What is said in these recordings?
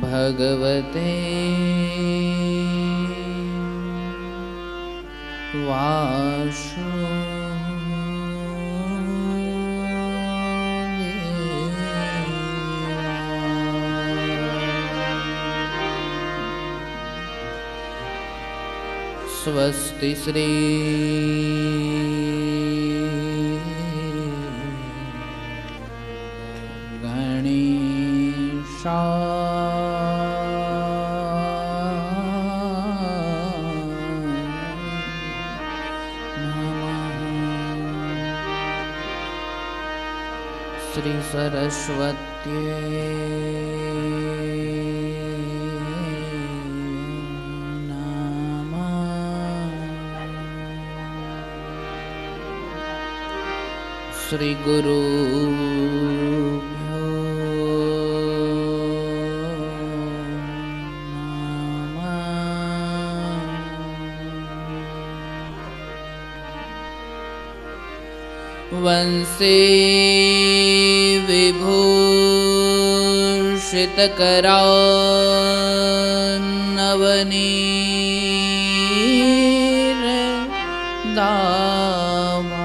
भगवते वासुदेवाय। स्वस्ति श्री श्री सरस्वत्यै नमः। श्री गुरुभ्यो नमः। वंशे विभूषितकरान्नवनीरदाभा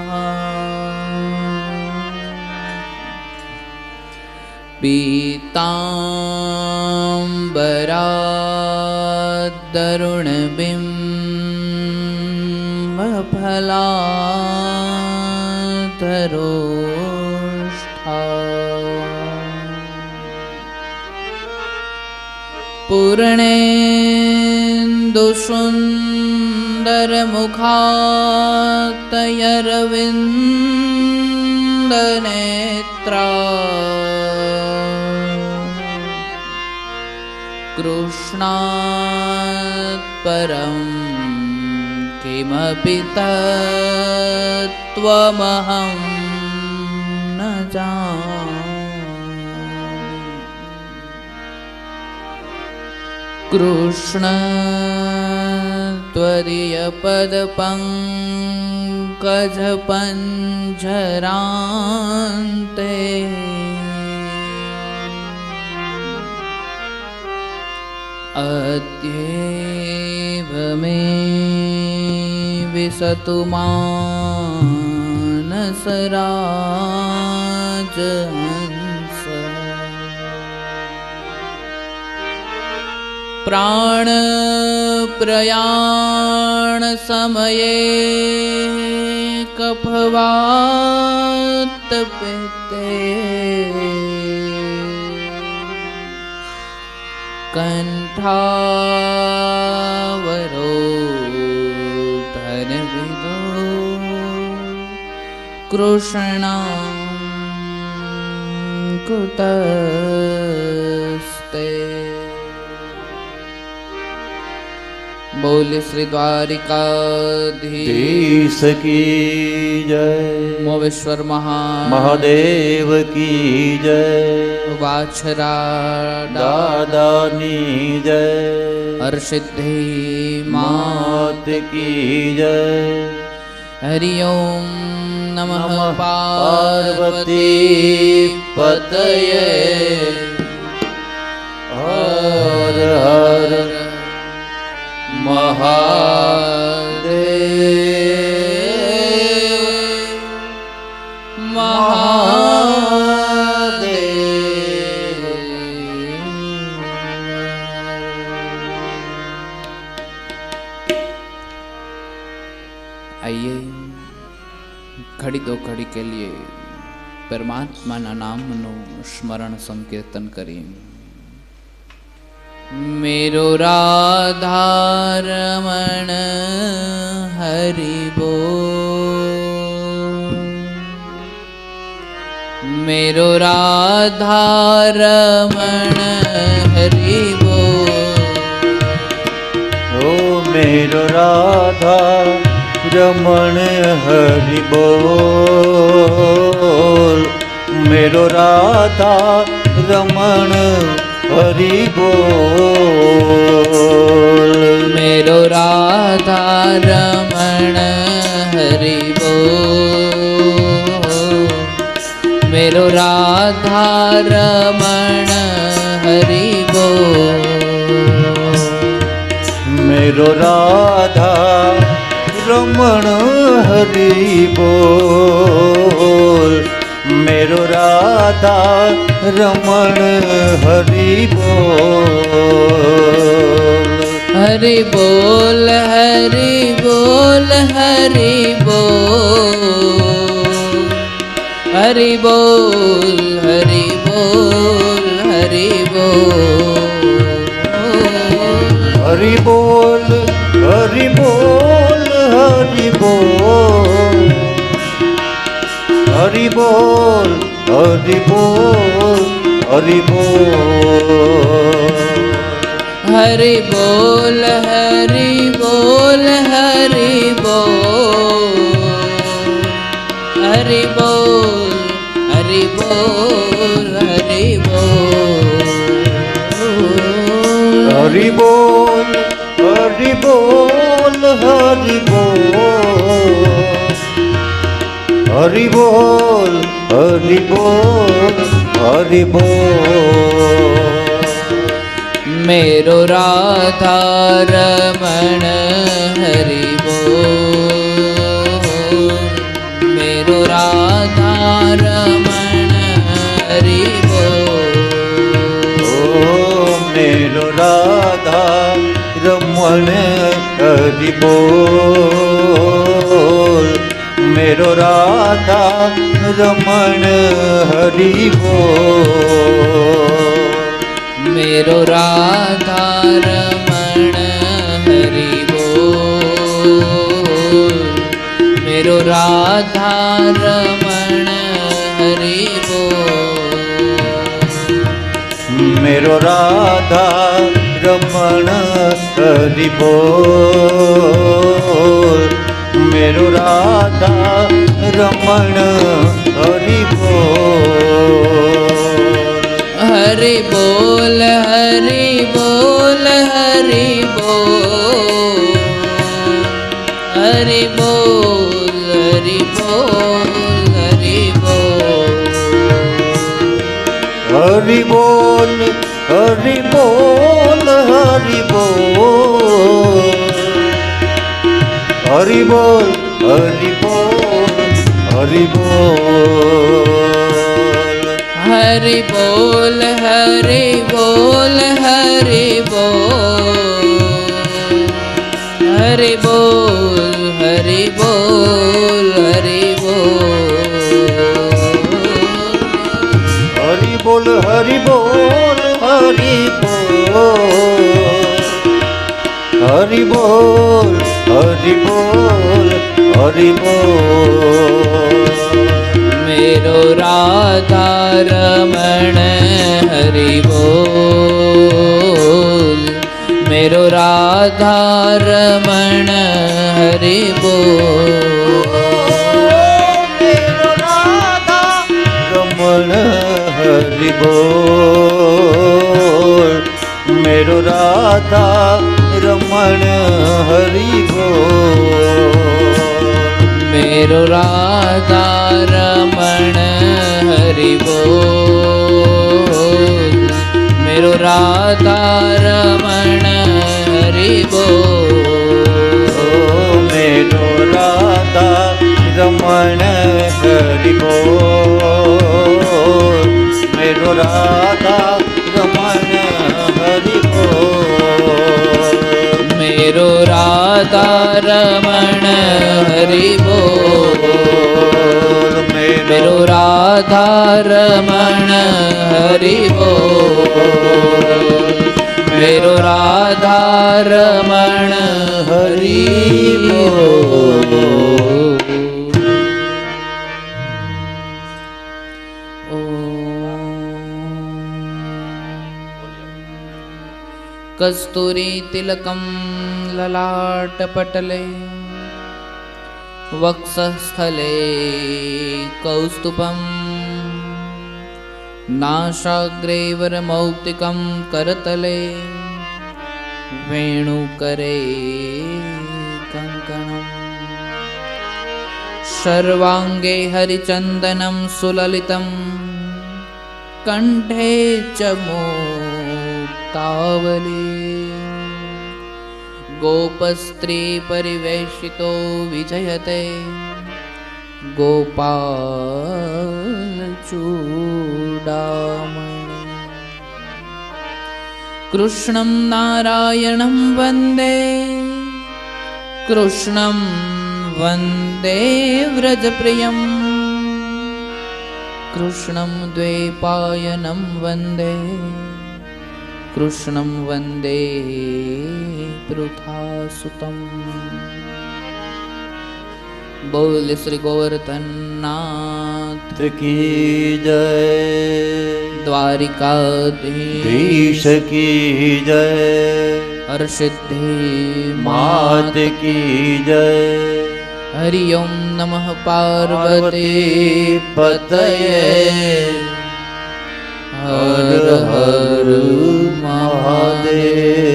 पीताम्बरादरुणबिम्बफलाधरोष्ठा पूर्णेन्दुसुन्दरमुखातयरविन्दनेत्रा कृष्णात् परं किमपि तत्त्वमहं न जानामि। कृष्ण त्वदीयपदपङ्कजपञ्जरान्ते अद्यैव मे विशतु मानसराजहंस। प्राणप्रयाण समये कफवातपित्ते कण्ठावरोधनविदो कृष्णं कुतस्ते। बोले श्री द्वारिकाधीश की जय। मोवेश्वर महादेव की जय। वाछरा दादानी जय। हरसिद्धि मात की जय। हरि ओम नमः पार्वती पतये। हर हर महादेव महादेव। आइए घड़ी दो घड़ी के लिए परमात्मा ना नाम नो स्मरण संकीर्तन करें। मेरो राधा रमण हरि बोल। मेरो राधा रमण हरि बोल। ओ मेरो राधा रमण हरि बोल। मेरो राधा रमण हरि बोल। मेरो राधा रमण हरि बोल। मेरो राधा रमण हरि बोल। मेरो राधा रमण हरि बोल। मेरो राधा रमण हरि बोल। हरि बोल हरि बोल हरि बोल। हरि बोल हरि बोल हरि बोल। हरि बोल हरि बोल हरि बोल। हरि बोल हरि बोल हरि बोल। हरि बोल हरि बोल हरि बोल। हरि बोल हरि बोल हरि बोल। हरि बोल हरि बोल हरि बोल। हरि बोल हरि बोल हरि बोल। मेरो राधा रमण हरि बोल। मेरो राधा रमण हरि बोल। ओ मेरो राधा रमण हरि बोल। मेरो राधा रमण हरि बोल। मेरो राधा रमण हरि बोल। मेरो राधा रमण हरि बोल। मेरो राधा रमण हरि बोल। मेरो राधा रमण हरि बोल। हरि बोल हरि बोल हरि बोल। हरि बोल हरि बोल हरि बोल। हरि बोल हरि बोल हरि बोल। हरि बोल हरि बोल हरि बोल। हरि बोल हरि बोल हरि बोल। हरि बोल हरि बोल हरि बोल। हरि बोल हरि बोल हरि बोल। हरि बोल हरि बोल हरि बोल। मेरो राधा रमण हरि बोल। मेरो राधा रमण हरि बोल। मेरो राधा रमण हरि बोल। मेरो राधा रमण हरि बोल। मेरो राधा रमण हरि बोल। मेरो राधा रमण हरि बोल। मेरो राधा रमण हरि बोल। मेरो राधा रमण हरि बोल। मेरो राधा रमण हरि बोल। मेरो राधा रमण हरि बोल। मेरो રાધારમણ હરિ બોલ. કસ્તુરી તિલકમ લલાટપટલે વક્ષસ્થલે કૌસ્તુભમ નાસાગ્રે વરમૌક્તિકમ કરતલે વેણુકરે કંકણમ સર્વાંગે હરિચંદનમ સુલલિતમ કંઠે ચ મુક્તાવલી ગોપસ્ત્રી પરિવેશિતો વિજયતે ગોપાલ ચૂડામણી. કૃષ્ણં નારાયણં વંદે કૃષ્ણં વંદે વ્રજપ્રિયં કૃષ્ણં દ્વૈપાયनं વંદે કૃષ્ણં વંદે પૃથાસુતમ. બોલ શ્રી ગોવર્ધનનાથ કી જય, દ્વારિકાધીશ કી જય, હરસિદ્ધિ માત કી જય. હરિ ઓમ નમઃ પાર્વતી પતયે હર હર મહાદેવ.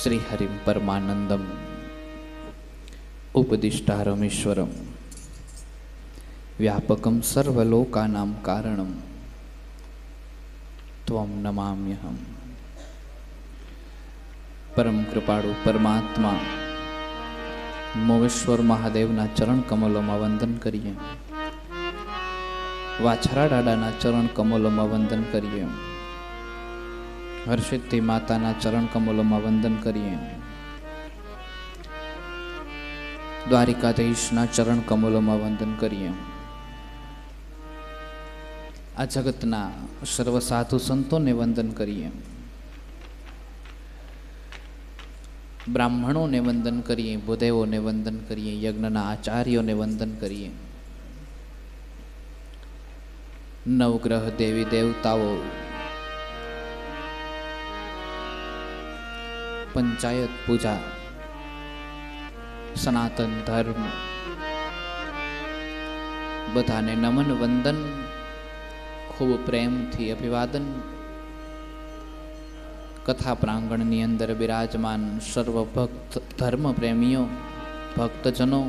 શ્રી હરિમ પરમાનંદમ ઉપદિષ્ટારમીશ્વરમ વ્યાપકમ સર્વલોકાનાં કારણમ ત્વં નમામ્યહમ. પરમ કૃપાળુ પરમાત્મા મોમેશ્વર મહાદેવના ચરણ કમલોમાં વંદન કરીએ. વાછરા દાદાના ચરણ કમલોમાં વંદન કરીએ. હરસિદ્ધિ માતાના ચરણ કમલોમાં વંદન કરીએ. દ્વારિકાધીશના ચરણ કમલોમાં વંદન કરીએ. આ જગતના સર્વ સાધુ સંતોને વંદન કરીએ. બ્રાહ્મણોને વંદન કરીએ, ભૂદેવોને વંદન કરીએ, યજ્ઞના આચાર્યોને વંદન કરીએ. નવગ્રહ દેવી દેવતાઓ, પંચાયત પૂજા, સનાતન ધર્મ, બધાને નમન વંદન, ખૂબ પ્રેમથી અભિવાદન. કથા પ્રાંગણની અંદર બિરાજમાન સર્વ ભક્ત ધર્મ પ્રેમીઓ, ભક્તજનો,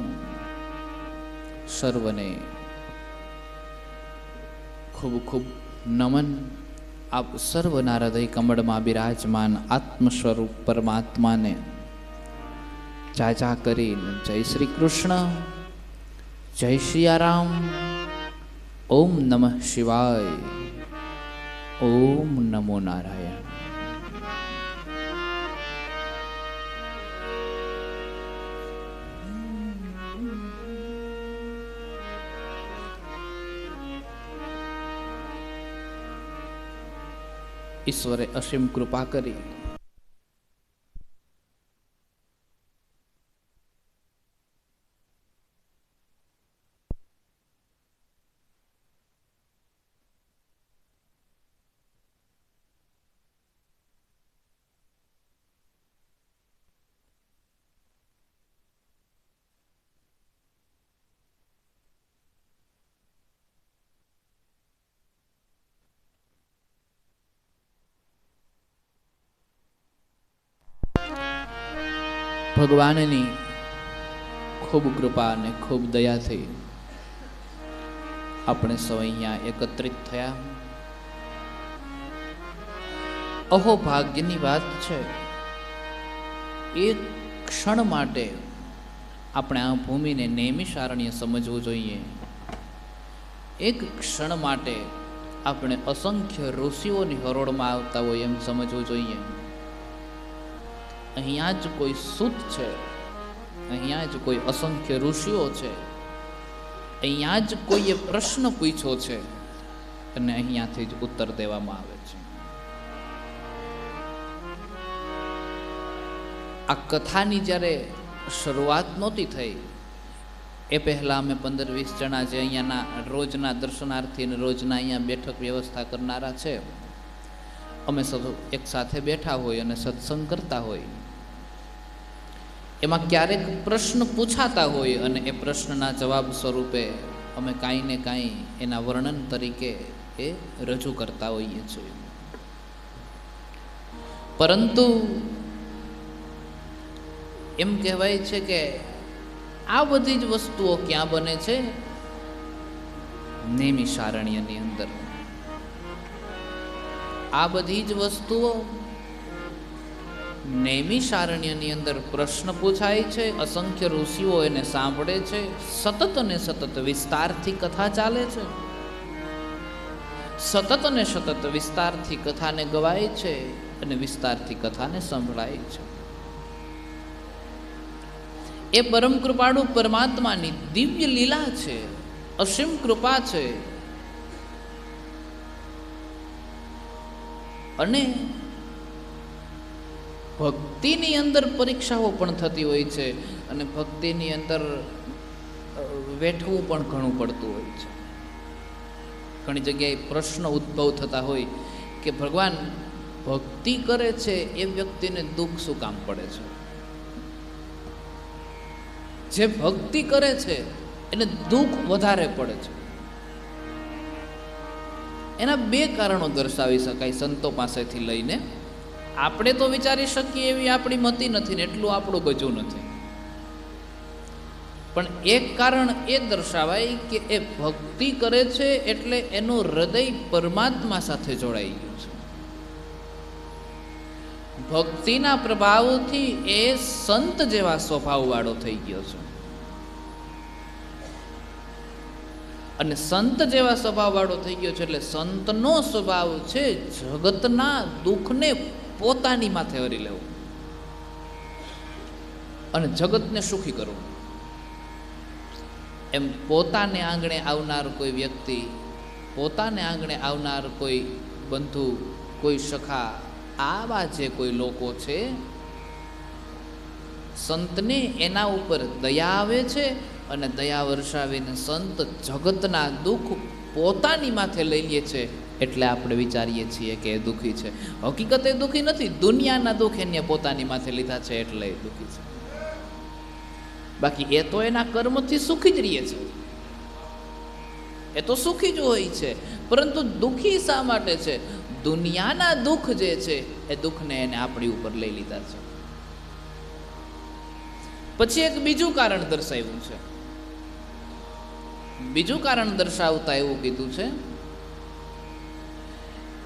સર્વને ખૂબ ખૂબ નમન. આપ સર્વના હૃદય કમળમાં બિરાજમાન આત્મ સ્વરૂપ પરમાત્માને ચાચા કરીને જય શ્રી કૃષ્ણ, જય સિયારામ, ઓમ નમઃ શિવાય, ઓમ નમો નારાયણ. ઈશ્વરે અસીમ કૃપા કરી ભગવાનની ખૂબ કૃપા અને ખૂબ દયાથી આપણે સૌ અહીંયા એકત્રિત થયા. અહોભાગ્યની વાત છે. એક ક્ષણ માટે આપણે આ ભૂમિને નૈમિષારણ્ય સમજવું જોઈએ. એક ક્ષણ માટે આપણે અસંખ્ય ઋષિઓની હરોળમાં આવતા હોય એમ સમજવું જોઈએ. અહીંયા જ કોઈ સૂત છે, અહીંયા જ કોઈ અસંખ્ય ઋષિઓ છે, અહીંયા જ કોઈએ પ્રશ્ન પૂછ્યો છે અને અહીંયાથી જ ઉત્તર દેવામાં આવે છે. આ કથાની જ્યારે શરૂઆત નહોતી થઈ એ પહેલાં અમે 15-20 જણા જે અહીંયાના રોજના દર્શનાર્થી અને રોજના અહીંયા બેઠક વ્યવસ્થા કરનારા છે, અમે સૌ એક સાથે બેઠા હોય અને સત્સંગ કરતા હોય. એમાં ક્યારેક પ્રશ્ન પૂછાતા હોય અને એ પ્રશ્નના જવાબ સ્વરૂપે અમે કાંઈ ને કાંઈ એના વર્ણન તરીકે એ રજૂ કરતા હોઈએ છીએ. પરંતુ એમ કહેવાય છે કે આ બધી જ વસ્તુઓ ક્યાં બને છે? નૈમિષારણ્યની અંદર. આ બધી જ વસ્તુઓ નૈમિષારણ્યની અંદર પ્રશ્ન પૂછાય છે, અસંખ્ય ઋષિઓ એને સાંભળે છે, સતત અને સતત વિસ્તારથી કથા ચાલે છે, સતત અને સતત વિસ્તારથી કથાને ગવાય છે અને વિસ્તારથી કથાને સંભળાય છે. એ પરમ કૃપાળુ પરમાત્માની દિવ્ય લીલા છે, અસીમ કૃપા છે. અને ભક્તિની અંદર પરીક્ષાઓ પણ થતી હોય છે અને ભક્તિની અંદર વેઠવું પણ ઘણું પડતું હોય છે. ઘણી જગ્યાએ પ્રશ્ન ઉદ્ભવ થતા હોય કે ભગવાન ભક્તિ કરે છે એ વ્યક્તિને દુઃખ શું કામ પડે છે? જે ભક્તિ કરે છે એને દુઃખ વધારે પડે છે. એના બે કારણો દર્શાવી શકાય સંતો પાસેથી લઈને. આપણે તો વિચારી શકીએ એવી આપણી મતિ નથી ને એટલું આપણું ગજું નથી. પણ એક કારણ એ દર્શાવાય કે એ ભક્તિ કરે છે એટલે એનું હૃદય પરમાત્મા સાથે જોડાઈ ગયું છે. ભક્તિના પ્રભાવથી એ સંત જેવા સ્વભાવવાળો થઈ ગયો છે. અને સંત જેવા સ્વભાવવાળો થઈ ગયો છે એટલે સંતનો સ્વભાવ છે જગતના દુઃખને પોતાની માથે હરી લેવું અને જગતને સુખી કરવું. એમ પોતાને આંગણે આવનાર કોઈ વ્યક્તિ, પોતાને આંગણે આવનાર કોઈ બંધુ, કોઈ સખા, આવા જે કોઈ લોકો છે, સંતને એના ઉપર દયા આવે છે અને દયા વર્ષાવીને સંત જગતના દુઃખ પોતાની માથે લઈ લે છે. એટલે આપણે વિચારીએ છીએ કે એ દુઃખી છે. હકીકત એ દુઃખી નથી. દુનિયાના દુઃખ એને પોતાની માથે લીધા છે એટલે એ દુઃખી છે. બાકી એ તો એના કર્મથી સુખી જ રહે છે, એ તો સુખી જ હોય છે. પરંતુ દુઃખી શા માટે છે? દુનિયાના દુઃખ જે છે એ દુઃખને એને આપણી ઉપર લઈ લીધા છે. પછી એક બીજું કારણ દર્શાવ્યું છે. બીજું કારણ દર્શાવતા એવું કીધું છે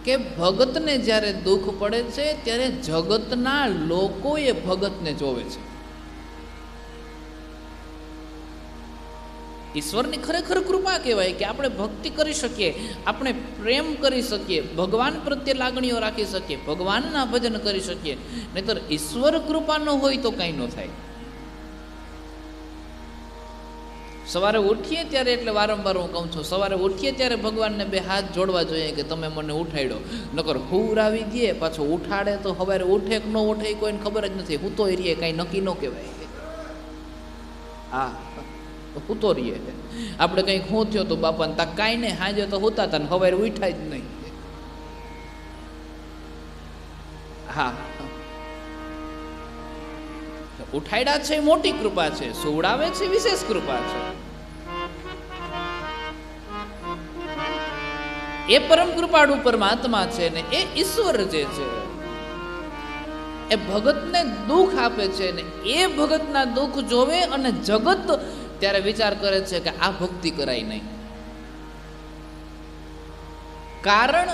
કે ભગતને જ્યારે દુઃખ પડે છે ત્યારે જગતના લોકો એ ભગતને જોવે છે. ઈશ્વરની ખરેખર કૃપા કહેવાય કે આપણે ભક્તિ કરી શકીએ, આપણે પ્રેમ કરી શકીએ, ભગવાન પ્રત્યે લાગણીઓ રાખી શકીએ, ભગવાનના ભજન કરી શકીએ. નહીતર ઈશ્વર કૃપા ન હોય તો કંઈ ન થાય. સવારે ઉઠીએ ત્યારે, એટલે વારંવાર હું કહું છું, સવારે ઉઠીએ ત્યારે ભગવાનને બે હાથ જોડવા જોઈએ કે તમે મને ઉઠાડ્યો. નકર હુર આવી ગયે પાછો ઉઠાડે તો સવારે ઉઠે કે ન ઉઠે કોઈને ખબર જ નથી. હું તો રહીએ કાંઈ નક્કી ન કહેવાય. હા, હું તો રહીએ. આપણે કંઈક હું થયો તો બાપાને તા કાંઈ નહીં, હાજે તો હોતા હતા ને સવારે ઉઠાય જ નહીં. હા, ઉઠાડ્યા છે મોટી કૃપા છે, સુવડાવે છે વિશેષ કૃપા છે. એ પરમ કૃપાળુ પરમાત્મા છે ને એ ઈશ્વર જે છે એ ભગતને દુઃખ આપે છે ને એ ભગતના દુઃખ જોવે અને જગત ત્યારે વિચાર કરે છે કે આ ભક્તિ કરાય નહીં. કારણ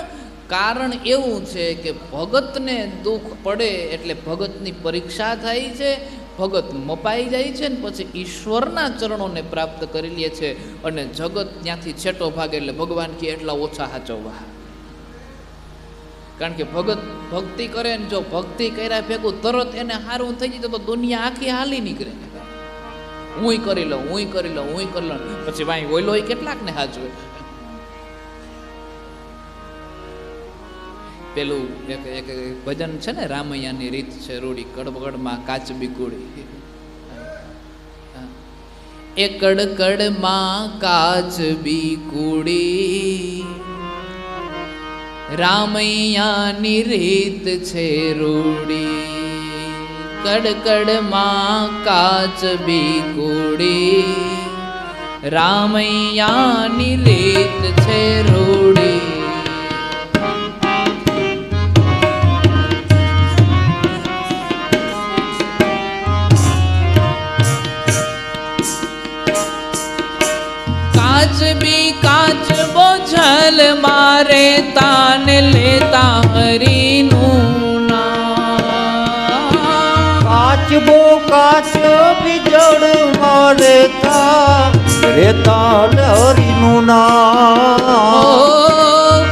કારણ એવું છે કે ભગતને દુઃખ પડે એટલે ભગતની પરીક્ષા થાય છે, ભગત મપાઈ જાય છે ને પછી ઈશ્વરના ચરણોને પ્રાપ્ત કરી લે છે અને જગત ત્યાંથી છેટો ભાગે એટલે ભગવાન કે એટલા ઓછા હાચવવા. કારણ કે ભગત ભક્તિ કરે ને જો ભક્તિ કર્યા ભેગું તરત એને સારું થઈ જાય તો દુનિયા આખી હાલી નીકળે. હું કરી લઉં, હું કરી લઉં, હું કરી લઉં, પછી ભાઈ ઓઈલો કેટલાક ને હાચવે. પેલું એક ભજન છે ને, રામૈયાની રીત છે રૂડી, કડબકડમાં કાચબી કુડી. એ કડકડમાં કાચબી કુડી, રામૈયાની રીત છે રૂડી. કડકડમાં કાચબી કુડી, રામૈયાની રીત છે રૂડી. કાચબી કાચ બોझल મારે તાન લેતા હરીનું નામ. કાચબો કાચ બીજળ મારે રેતા હરીનું નામ.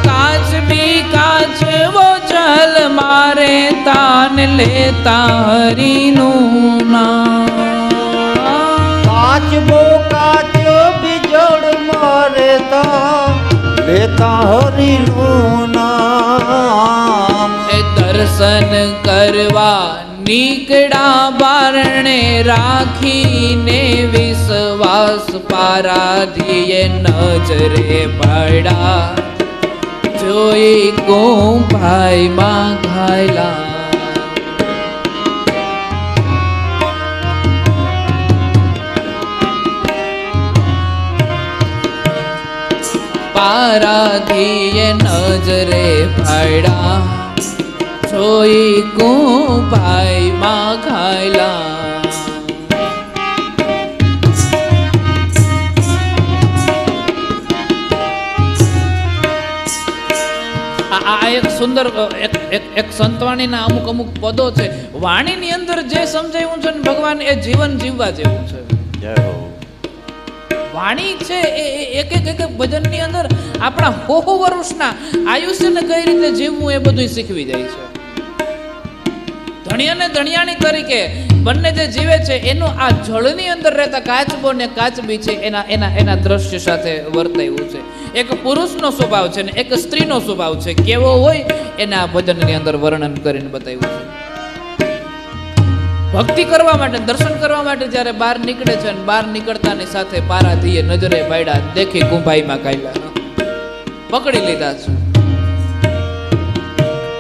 કાચબી કાચ બોझल મારે તાન લેતા હરીનું નામ. કાચબો કાચ બીજળ મારે લેતા હરીનું નામ. એ દર્શન કરવા નીકળા બારણે રાખીને વિશ્વાસ પારાધીએ નજરે પડ્યા. જોઈ ગોભાઈ માં ઘાયલા. પારાધીએ નજરે પડ્યા. જોઈ ગોભાઈ માં ઘાયલા. આ એક સુંદર એક સંતવાણીના અમુક પદો છે. વાણીની અંદર જે સમજાયું છે ને ભગવાન, એ જીવન જીવવા જેવું છે. વાણી છે એ એક ભજનની અંદર આપણા હો વર્ષના આયુષ્યને કઈ રીતે જીવવું એ બધું શીખવી જાય છે. ધણી અને ધણિયાણી તરીકે બંને જે જીવે છે એનું આ જળની અંદર રહેતા કાચબો ને કાચબી છે એના દ્રશ્ય સાથે વર્તાયું છે. એક પુરુષનો સ્વભાવ છે ને એક સ્ત્રીનો સ્વભાવ છે, કેવો હોય એને આ ભજનની અંદર વર્ણન કરીને બતાવ્યું છે. ભક્તિ કરવા માટે, દર્શન કરવા માટે જ્યારે બહાર નીકળે છે અને બહાર નીકળતાની સાથે પારાધીએ નજરે પાડ્યા. દેખી કુંભાઈમાં કાયલા પકડી લીધા છે.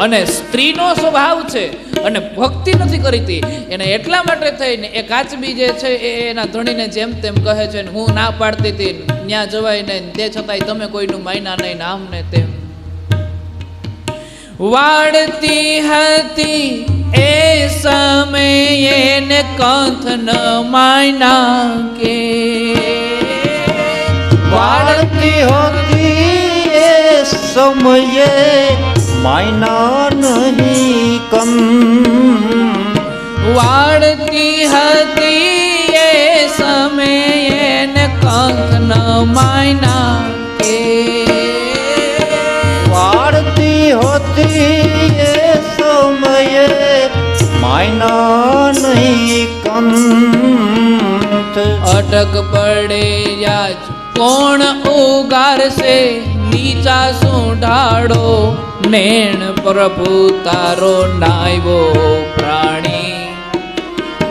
અને સ્ત્રીનો સ્વભાવ છે અને ભક્તિ નથી કરીતી, એને એટલા માટે થઈને એ કાચબી જે છે એના ધણીને જેમ તેમ કહે છે. હું ના પાડતી હતી, ત્યાં જવાય નહીં, તે છતાંય તમે કોઈનું માયના નહીં, નામ ને તેમ વાળતી હતી. એ સમયે ને કંથ ન માયના કે વાળતી હતી. એ સમયે માયના નહીં કન. વાળતી હતી એ સમયે ને કંથ ન માયના કે. વાળતી હતી એ સમયે માયના નહીં કંથ. અટક પડે યાજ કોણ ઉગારશે, નીચા સુઢાડો નેણ પ્રભુ તારો નાયવો પ્રાણી.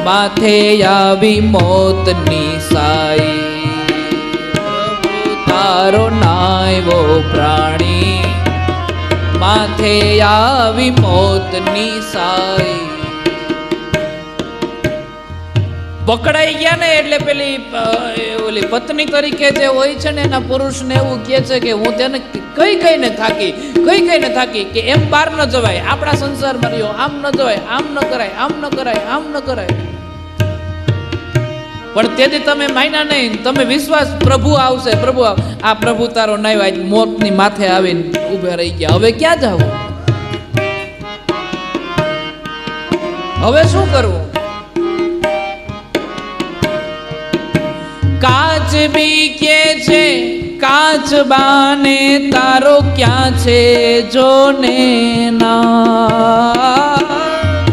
માથે આવી મોતની સાઈ, પ્રભુ તારો નાયવો પ્રાણી. માથે આવી મોતની સાઈ. પકડાઈ ગયા ને એટલે પેલી ઓલી પત્ની તરીકે જે હોય છે ને એના પુરુષને એવું કહે છે કે હું તેને કઈને થાકી કે એમ બહાર ન જવાય, આપણા સંસારમાં રહ્યો, આમ ન જવાય, આમ ન કરાય, આમ ન કરાય, આમ ન કરાય. પણ તેથી તમે માન્યા નહીં, તમે વિશ્વાસ પ્રભુ આવશે, પ્રભુ આ પ્રભુ તારો નાયો આજ મોતની માથે આવીને ઊભા રહી ગયા. હવે ક્યાં જાવું? હવે શું કરવું? કાચ બી કે છે કાચબાને તારો ક્યાં છે જોને ના.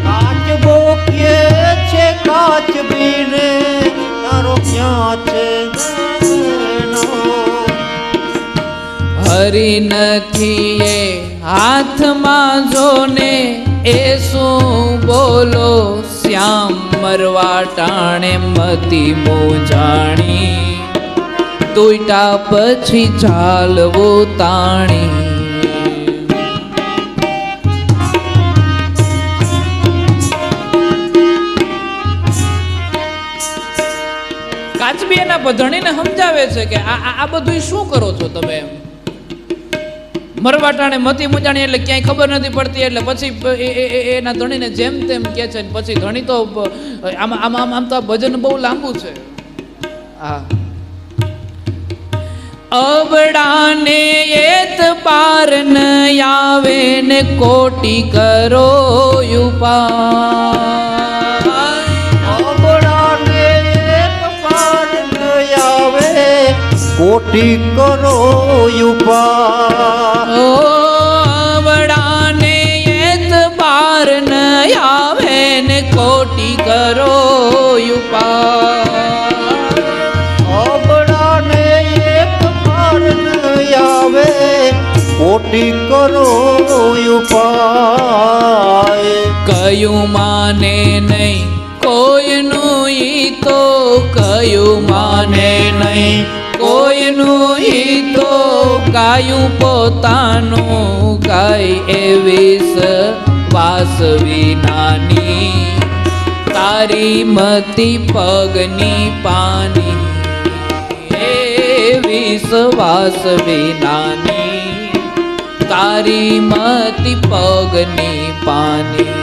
કાચબો કે છે કાચબીને તારો ક્યાં છે હરી નથી એ હાથમાં જોને એ શું બોલો શ્યામ મરવા ટાણે મતી મોજાણી તૂટા પછી ચાલવો તાણી. કાચબી એના ધણીને સમજાવે છે કે આ બધું શું કરો છો તમે? મરવા ટાણે મતી મુજાણી એટલે ક્યાંય ખબર નથી પડતી. એટલે પછી એના ધણીને જેમ તેમ કે છે. પછી ધણી તો આમ તો આ ભજન બહુ લાંબુ છે. હા, અબડાને એત પાર ન આવે ને કોટી કરો ઉપાય. અબડાને એક પાર ન આવે કોટી કરો ઉપાય. અબડાને એત પાર ન આવે ને કોટી કરો ઉપાય. કોટી કરો ઉપાય. કયું માને નહીં કોઈનું ઈ તો, કયું માને નહીં કોઈનું ઈ તો, ગાયું પોતાનું ગાય એવી વાસ વિનાની તારી મતી પગની પાની વિશ્વાસ વિનાની તારી મતી પગની પાની.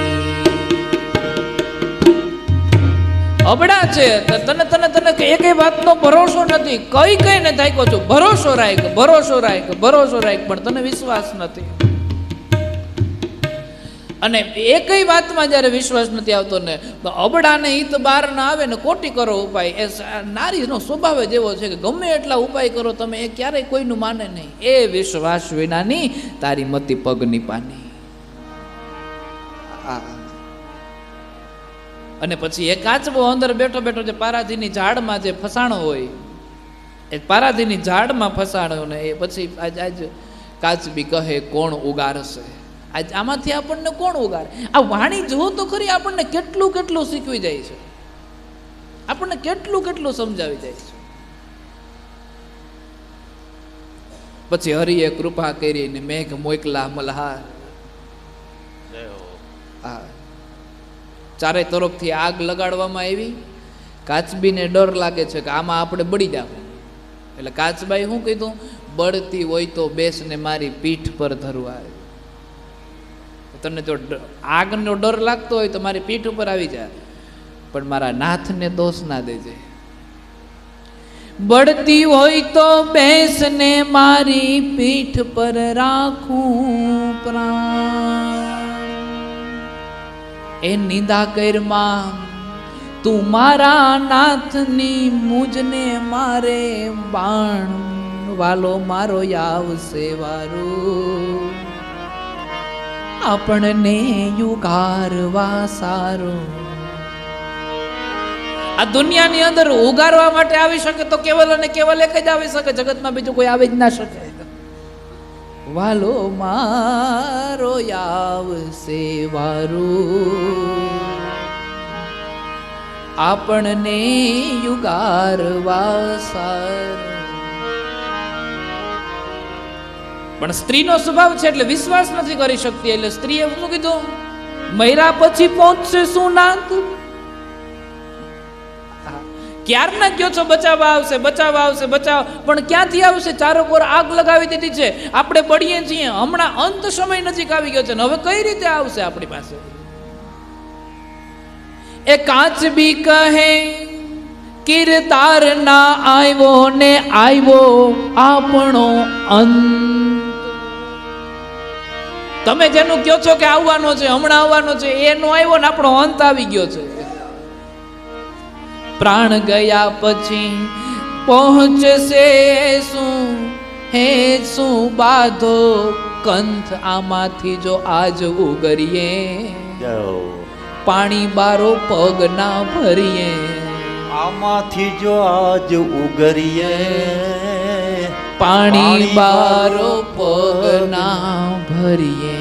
અબડા છે તને તને તને એક વાતનો ભરોસો નથી, કઈ ને થાક્યો છું. ભરોસો રાખ, ભરોસો રાખ, ભરોસો રાખ, પણ તને વિશ્વાસ નથી. અને એકઈ વાતમાં જ્યારે વિશ્વાસ નથી આવતો ને તો અબડાને હિત બહાર ના આવે ને કોટી કરો ઉપાય. એ નારીનો સ્વભાવ જ એવો છે કે ગમે એટલા ઉપાય કરો તમે એ ક્યારેય કોઈનું માને નહીં. એ વિશ્વાસ વિનાની તારી મતી પગની પાની. અને પછી એ કાચબો અંદર બેઠો બેઠો જે પારાજીની ઝાડમાં જે ફસાણો હોય એ પારાજીની ઝાડમાં ફસાણો ને એ પછી આજ કાચબી કહે કોણ ઉગારશે? આજ આમાંથી આપણને કોણ ઉગારે? આ વાણી જો તો ખરી આપણને કેટલું કેટલું શીખવી જાય છે, આપણને કેટલું કેટલું સમજાવી જાય છે. પછી હરિએ કૃપા કરીને મેઘ મોકલા મલ્હાર. ચારે તરફથી આગ લગાડવામાં આવી. કાચબીને ડર લાગે છે કે આમાં આપણે બળી જાવ. એટલે કાચબાઈ શું કીધું? બળતી હોય તો બેસને મારી પીઠ પર ધરવા. તને જો આગનો ડર લાગતો હોય તો મારી પીઠ ઉપર આવી જાય, પણ મારા નાથને દોષ ના દેજે. બળતી હોય તો બેસને મારી પીઠ પર રાખું પ્રાણ. એ નિંદા કરમાં તું મારા નાથની મુજને મારે બાણ વાલો મારો આવશે વારું આપણને યુગારવા સારું. આ દુનિયાની અંદર ઉગારવા માટે આવી શકે તો કેવલ અને કેવલ એક જ આવી શકે, જગતમાં બીજું કોઈ આવી જ ના શકે. વાલો મારો આવશે વારું આપણને યુગારવા સારું. પણ સ્ત્રીનો સ્વભાવ છે એટલે વિશ્વાસ નથી કરી શકતી. એટલે સ્ત્રીએ શું કીધું? મૈરા પછી પહોંચશે શું નાથ? ક્યારના કયો છો બચાવવા આવશે, બચાવવા આવશે, બચાવ, પણ ક્યાંથી આવશે? ચારો કોર આગ લગાવી દીધી છે, આપણે બળીએ છીએ. હમણાં અંત સમય નજીક આવી ગયો છે ને હવે કઈ રીતે આવશે આપણી પાસે? એ કાચબી કહે કીર્તાર ના આવ્યો ને આવ્યો આપણો અંત. તમે જેનું કહો છો કે આવવાનો છે, હમણાં આવવાનો છે, એનો આવ્યો ને આપણો અંત આવી ગયો છે. પ્રાણ ગયા પછી પહોંચશે શું, હે શું બાધો કંથ આમાંથી જો આજ ઉગરીએ, પાણી બારો પગ ના ભરીએ, આમાંથી જો આજ ઉગરીએ, પાણી બારો પગ ના ભરીએ.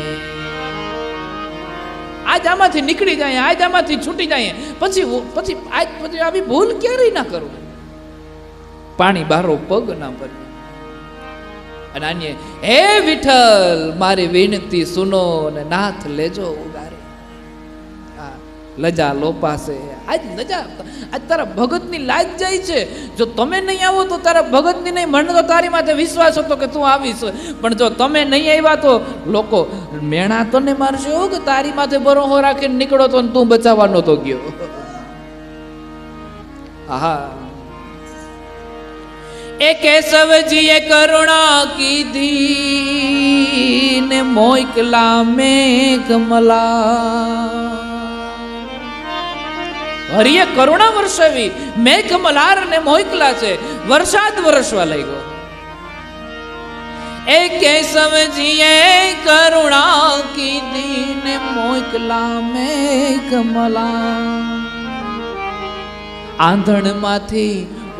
આજ આમાંથી નીકળી જાય, આજ આમાંથી છૂટી જાય, પછી પછી આજ પછી આવી ભૂલ ક્યારેય ના કરું. પાણી બારો પગ ના ભરીએ. અને આને હે વિઠ્ઠલ મારી વિનંતી સુનો ને નાથ લેજો ઉગારે. લજા લોપાશે. આજ લજા, આજ તારા ભગતની લાજ જાય છે. જો તમે નહીં આવો તો તારા ભગતની નહીં, મને તો તારી માથે વિશ્વાસ હતો કે તું આવીશ, પણ જો તમે નહીં આવ્યા તો લોકો મેણા તો ને મારશે હો કે તારી માથે ભરોસો રાખીને નીકળો તો તું બચાવવાનો તો ગયો. આહા, એ કેશવજીએ કરુણા કીધી ને મોકલા મેઘમલા. હરિએ કરુણા વરસાવી, મેઘમલાર ને મોકલા છે, વરસાદ વરસવા લાગ્યો. એ કેશવજીએ કરુણા કીધી ને મોકલા મેઘમલા. આંધણમાંથી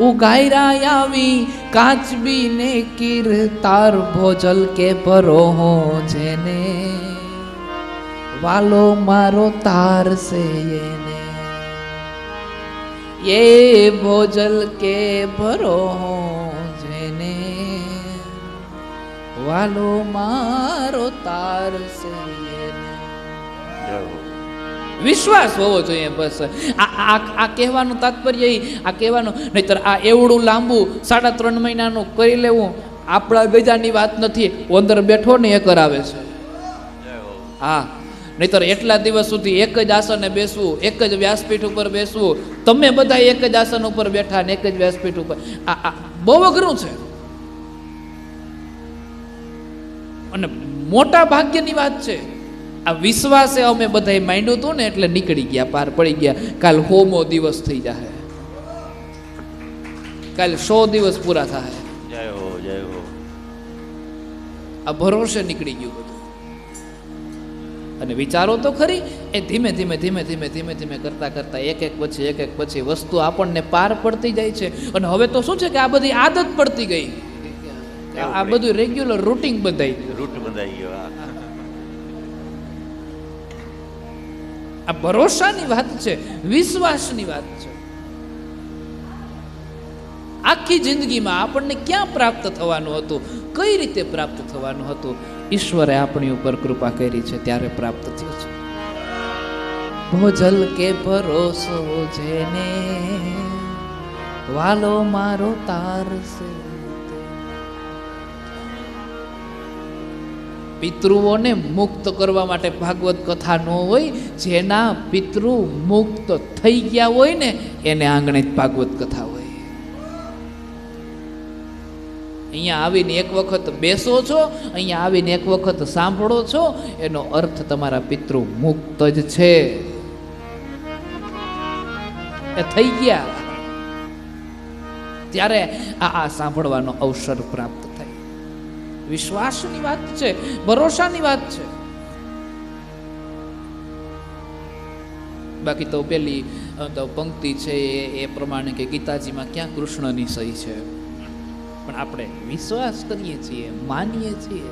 ઉગાયરા આવી કાચબી ને કીર્તાર ભોજલ કે ભરોહો જેને વાલો મારો તાર સે એને. ये भोजल के भरोहो जेने वालो मारो तार से. વિશ્વાસ હોવો જોઈએ બસ. આ કહેવાનું તાત્પર્ય, આ કહેવાનું નહીતર આ એવડું લાંબુ 3.5 મહિનાનું કરી લેવું આપણા ગજાની વાત નથી. અંદર બેઠો ને એ કરાવે છે. હા, નહીતર એટલા દિવસ સુધી એક જ આસને બેસવું, એક જ વ્યાસપીઠ ઉપર બેસવું, તમે બધા એક જ આસન ઉપર બેઠા ને એક જ વ્યાસપીઠ ઉપર, આ બહુ અઘરું છે. અને મોટા ભાગ્યની વાત છે. આ વિશ્વાસે અમે બધા માંડ્યું હતું ને એટલે નીકળી ગયા, પાર પડી ગયા. કાલ 100મો દિવસ થઈ જાય, કાલ 100 દિવસ પૂરા થાય. જય હો, જય હો. આ ભરોસે નીકળી ગયું બધું. અને વિચારો તો ખરી, એ ધીમે ધીમે ધીમે ધીમે ધીમે ધીમે કરતા કરતા એક એક પછી વસ્તુ આપણને પાર પડતી જાય છે. અને હવે તો શું છે કે આ બધી આદત પડતી ગઈ, આ બધું રેગ્યુલર રૂટિંગ બંધાઈ ગયું. રૂટ બંધાઈ ગયો. આ ભરોસાની વાત છે, વિશ્વાસની વાત છે. આખી જિંદગીમાં આપણને ક્યાં પ્રાપ્ત થવાનું હતું, કઈ રીતે પ્રાપ્ત થવાનું હતું, ઈશ્વરે આપણી ઉપર કૃપા કરી છે ત્યારે પ્રાપ્ત થયું છે. ભોજલ કે ભરોસો જેને વાલો મારો તાર સે. પિતૃઓને મુક્ત કરવા માટે ભાગવત કથા ન હોય. જેના પિતૃ મુક્ત થઈ ગયા હોય ને એને આંગણે જ ભાગવત કથા હોય. અહીંયા આવીને એક વખત બેસો છો, અહીંયા આવીને એક વખત સાંભળો છો, એનો અર્થ તમારા પિતૃ મુક્ત જ છે, એ થઈ ગયા. ત્યારે આ સાંભળવાનો અવસર પ્રાપ્ત થાય. વિશ્વાસની વાત છે, ભરોસાની વાત છે. બાકી તો પેલી પંક્તિ છે એ પ્રમાણે કે ગીતાજીમાં ક્યાં કૃષ્ણની સહી છે, પણ આપણે વિશ્વાસ કરીએ છીએ, માનીએ છીએ.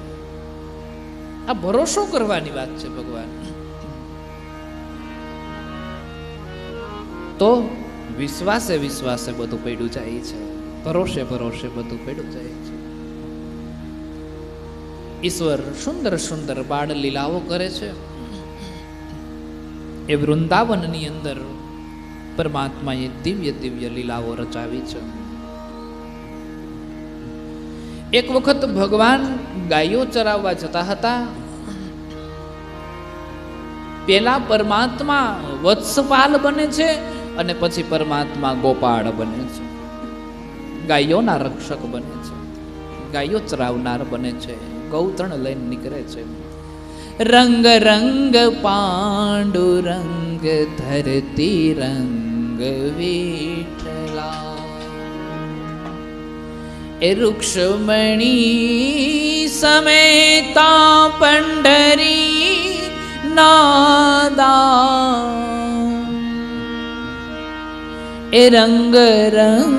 આ ભરોસો કરવાની વાત છે ભગવાન. તો વિશ્વાસે વિશ્વાસે બધું પડ્યું જાય છે, ભરોસે ભરોસે બધું પડ્યું જાય છે. ઈશ્વર સુંદર સુંદર બાળ લીલાઓ કરે છે. એ વૃંદાવનની અંદર પરમાત્માએ દિવ્ય દિવ્ય લીલાઓ રચાવી છે. એક વખત ભગવાન ગાયો ચરાવવા જતા હતા. પેલા પરમાત્મા વત્સપાલ બને છે અને પછી પરમાત્મા ગોપાળ બને છે, ગાયોના રક્ષક બને છે, ગાયો ચરાવનાર બને છે, ગૌતણ લઈને નીકળે છે. રંગ રંગ પાંડુરંગ ધરતી રંગ વિઠલા, એ રૂક્ષમણી સમેતા પંઢરી નાદા, એ રંગ રંગ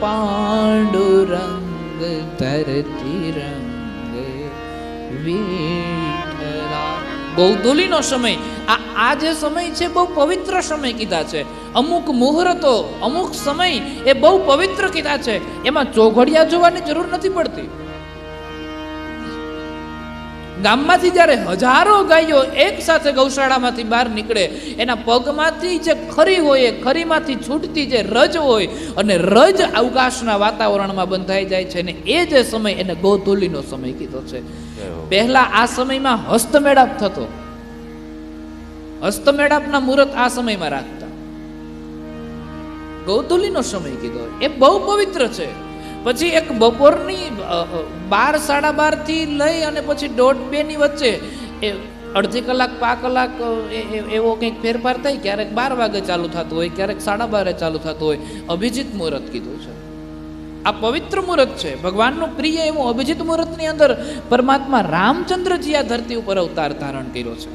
પાંડુરંગ ધરતી રંગ વિઠલા. ગૌધુલીનો સમય, આ જે સમય છે બહુ પવિત્ર સમય કીધા છે. અમુક મુહૂર્તો, અમુક સમય એ બહુ પવિત્ર કીધા છે. એમાં ચોઘડિયા જોવાની જરૂર નથી પડતી. ગામમાંથી જ્યારે હજારો ગાયો એક સાથે ગૌશાળામાંથી બહાર નીકળે, એના પગમાંથી જે ખરી હોય, ખરીમાંથી છૂટતી જે રજ હોય, અને રજ અવકાશના વાતાવરણમાં બંધાઈ જાય છે, ને એ જે સમય એને ગોધુલીનો સમય કીધો છે. પહેલા આ સમયમાં હસ્તમેળાપ થતો, હસ્તમેળાપના મુહૂર્ત આ સમયમાં રાખતા. ગૌધુલીનો સમય કીધો, એ બહુ પવિત્ર છે. પછી એક બપોરની 12, 12:30 થી લઈ અને પછી 1:30-2 ની વચ્ચે એ અડધી કલાક, 5 કલાક એવો કંઈક ફેરફાર થાય. ક્યારેક 12 વાગે ચાલુ થતું હોય, ક્યારેક 12:30 ચાલુ થતું હોય. અભિજીત મુહૂર્ત કીધું છે. આ પવિત્ર મુહૂર્ત છે, ભગવાનનું પ્રિય એવું અભિજીત મુહૂર્તની અંદર પરમાત્મા રામચંદ્રજી આ ધરતી ઉપર અવતાર ધારણ કર્યો છે.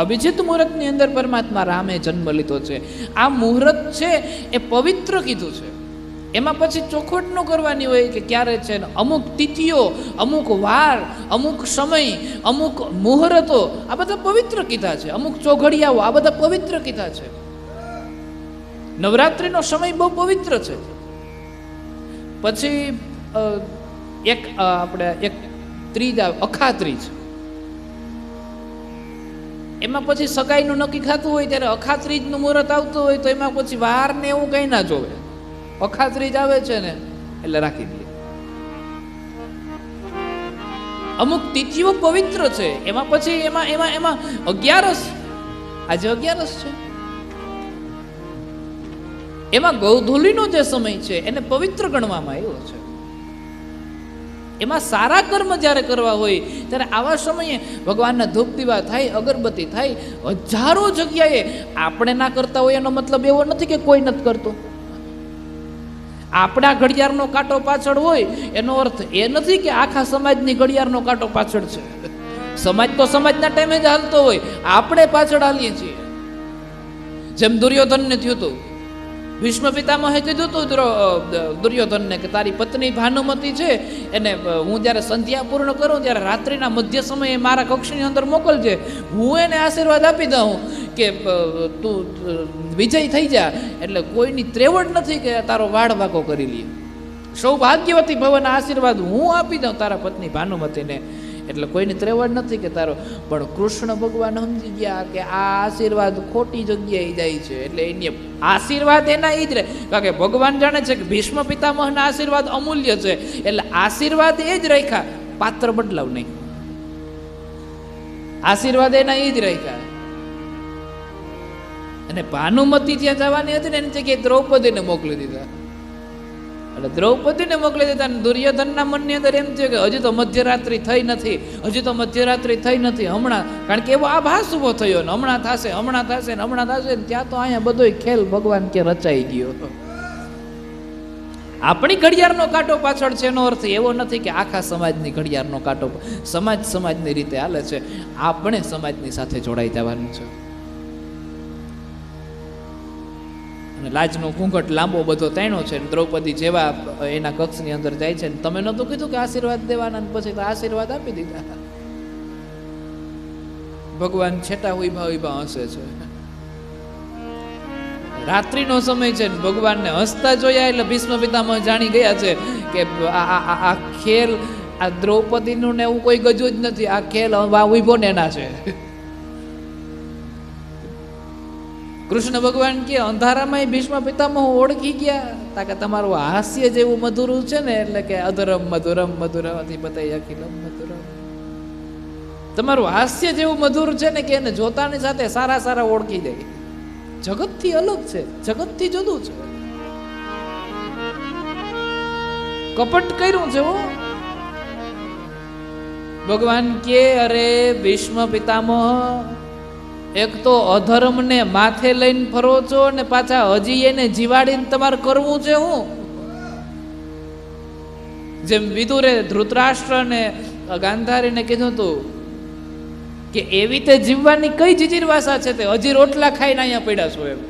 અભિજીત મુહૂર્તની અંદર પરમાત્મા રામે જન્મ લીધો છે. આ મુહૂર્ત છે એ પવિત્ર કીધું છે. એમાં પછી ચોખવટ ન કરવાની હોય કે ક્યારે છે. અમુક તિથિઓ, અમુક વાર, અમુક સમય, અમુક મુહૂર્તો આ બધા પવિત્ર કીધા છે. અમુક ચોઘડિયાઓ આ બધા પવિત્ર કીધા છે. નવરાત્રિનો સમય બહુ પવિત્ર છે. પછી આપણે એક ત્રીજ અખાત્રીજ, એમાં પછી સગાઈનું નક્કી થતું હોય ત્યારે અખાત્રીજનું મુહૂર્ત આવતું હોય તો એમાં પછી વાર ને એવું કંઈ ના જોવે. અખાત્રીજ આવે છે ને એટલે રાખી દે. અમુક તિથિઓ પવિત્ર છે. એમાં પછી એમાં 11, આજે 11 છે. એમાં ગૌધુલીનો જે સમય છે એને પવિત્ર ગણવામાં આવ્યો છે. એમાં સારા કર્મ જ્યારે કરવા હોય ત્યારે આવા સમયે ભગવાનના ધૂપ દીવા થાય, અગરબત્તી થાય. હજારો જગ્યાએ આપણે ના કરતા હોય એનો મતલબ એવો નથી કે કોઈ નથી કરતો. આપણા ઘડિયાળનો કાંટો પાછળ હોય એનો અર્થ એ નથી કે આખા સમાજની ઘડિયાળનો કાંટો પાછળ છે. સમાજ તો સમાજના ટાઈમે જ હાલતો હોય, આપણે પાછળ હાલીએ છીએ. જેમ દુર્યોધનને થયું હતું, ભીષ્મ પિતામહે કીધું હતું દુર્યોધનને કે તારી પત્ની ભાનુમતી છે એને હું જ્યારે સંધ્યા પૂર્ણ કરું ત્યારે રાત્રિના મધ્ય સમયે મારા કક્ષની અંદર મોકલજે. હું એને આશીર્વાદ આપી દઉં કે તું વિજય થઈ જા, એટલે કોઈની ત્રેવડ નથી કે તારો વાળ વાંકો કરી લે. સૌભાગ્યવતી ભવના આશીર્વાદ હું આપી દઉં તારા પત્ની ભાનુમતીને, એટલે કોઈની ત્રેવડ નથી કે તારો. પણ કૃષ્ણ ભગવાન સમજી ગયા કે આ આશીર્વાદ ખોટી જગ્યાએ જાય છે, એટલે એની આશીર્વાદ એના એ જ રહે. કારણ કે ભગવાન જાણે છે કે ભીષ્મ પિતામહના આશીર્વાદ અમૂલ્ય છે, એટલે આશીર્વાદ એ જ રાખ્યા, પાત્ર બદલાવ નહીં. આશીર્વાદ એના એ જ રાખ્યા. અને ભાનુમતી ત્યાં જવાની હતી ને એની જગ્યાએ દ્રૌપદીને મોકલી દીધા. એટલે દ્રૌપદીને મોકલી દીધા. અને દુર્યોધનના મનની અંદર એમ થયું કે હજી તો મધ્યરાત્રિ થઈ નથી, હજી તો મધ્યરાત્રિ થઈ નથી હમણાં, કારણ કે એવો આભાસ ઉભો થયો ને હમણાં થશે, હમણાં થશે ને હમણાં થશે ને ત્યાં તો અહીંયા બધોય ખેલ ભગવાન કે રચાઈ ગયો. આપણી ઘડિયાળનો કાંટો પાછળ છે એનો અર્થ એવો નથી કે આખા સમાજની ઘડિયાળનો કાંટો. સમાજની રીતે હાલે છે, આપણે સમાજની સાથે જોડાઈ જવાનું છે. લાજનો ઘૂંઘટ લાંબો બધો તાણ્યો છે. દ્રૌપદી જેવા એના કક્ષની અંદર જાય છે, તમે નહોતું કીધું કે આશીર્વાદ દેવાના, પછી આશીર્વાદ આપી દીધા. ભગવાન છેટા ઉભા હસે છે. રાત્રિનો સમય છે, ભગવાનને હસતા જોયા એટલે ભીષ્મ પિતામહ જાણી ગયા છે કે આ ખેલ, આ દ્રૌપદીનું ને એવું કોઈ ગજુ જ નથી, આ ખેલ ઉભો ને એના છે. કૃષ્ણ ભગવાન કે અંધારામાં ભીષ્મ પિતામહ ઓળખી ગયા તા કે તમારું હાસ્ય જેવું મધુરું છે ને, એટલે કે અધરમ મધુરમ મધુરમથી બતાય અખિલમ મધુરમ. તમારું હાસ્ય જેવું મધુર છે ને કે એને જોતાની સાથે સારા ઓળખી જાય. જગતથી અલગ છે, જગતથી જુદું છે. કપટ કર્યું છે હો. ભગવાન કે અરે ભીષ્મ પિતામહ, એક તો અધર્મને માથે લઈને ફરો છો ને પાછા હજી એને જીવાડીને તમારે કરવું છે. હું જેમ વિદુરે ધૃતરાષ્ટ્ર ને ગાંધારીને કીધું હતું કે એવી રીતે જીવવાની કઈ જીજીરવાસા છે, તે હજી રોટલા ખાઈને અહીંયા પડ્યા છો એમ.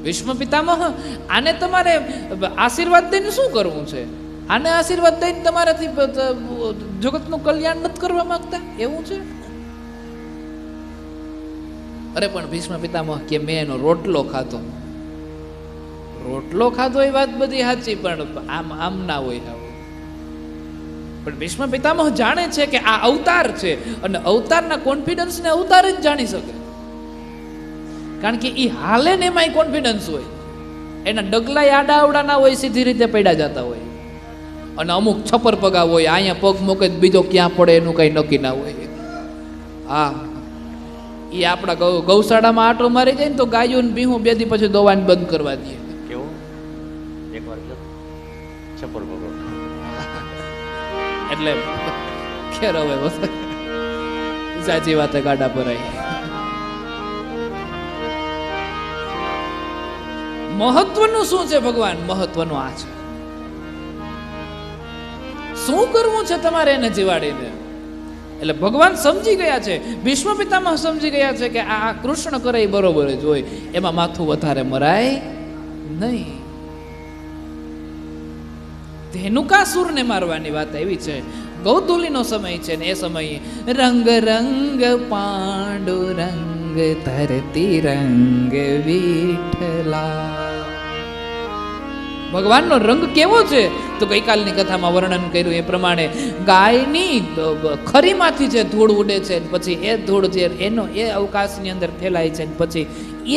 ભીષ્મ પિતામહ, આને તમારે આશીર્વાદ દઈને શું કરવું છે? આને આશીર્વાદ દઈને તમારાથી જગતનું કલ્યાણ નથી કરવા માંગતા એવું છે? અરે પણ ભીષ્મ પિતામહ કે મેં એનો રોટલો ખાધો. રોટલો ખાધો એ વાત બધી સાચી, પણ આમ ના હોય. પણ ભીષ્મ પિતામહ જાણે છે કે આ અવતાર છે, અને અવતારના કોન્ફિડન્સને અવતાર જ જાણી શકે. કારણ કે એ હાલે ને એમાં કોન્ફિડન્સ હોય. એના ડગલા આડા અવડા ના હોય, સીધી રીતે પડ્યા જતા હોય. અને અમુક છપર પગા હોય, અહીંયા પગ મૂકે બીજો ક્યાં પડે એનું કઈ નક્કી ના હોય. હા, એ આપણા ગૌશાળામાં આટો મારી જાય ને તો ગાયો ને ભીહું બે દી પછી દોવાને બંધ કરવા દે. કેવું? એકવાર છપર પગો એટલે ખેર હવે સાચી વાત ગાડા પર આવી. મહત્વનું શું છે ભગવાન? મહત્વનું આ છે. શું કરવું છે તમારે એને જીવાડીને? એટલે ભગવાન સમજી ગયા છે, ભીષ્મ પિતામહ સમજી ગયા છે કે આ કૃષ્ણ કરે એ બરોબર જ હોય, એમાં માથું વધારે મરાય નહીં. ધેનુકાસુરને મારવાની વાત એવી છે. ગૌધુલીનો સમય છે ને એ સમયે રંગ રંગ પાંડુરંગ ધરતી રંગ વિઠ્ઠલા. ભગવાનનો રંગ કેવો છે? તો ગઈકાલની કથામાં વર્ણન કર્યું એ પ્રમાણે ગાયની ખરીમાંથી જે ધૂળ ઉડે છે, પછી એ ધૂળ જે એનો એ અવકાશની અંદર ફેલાય છે, પછી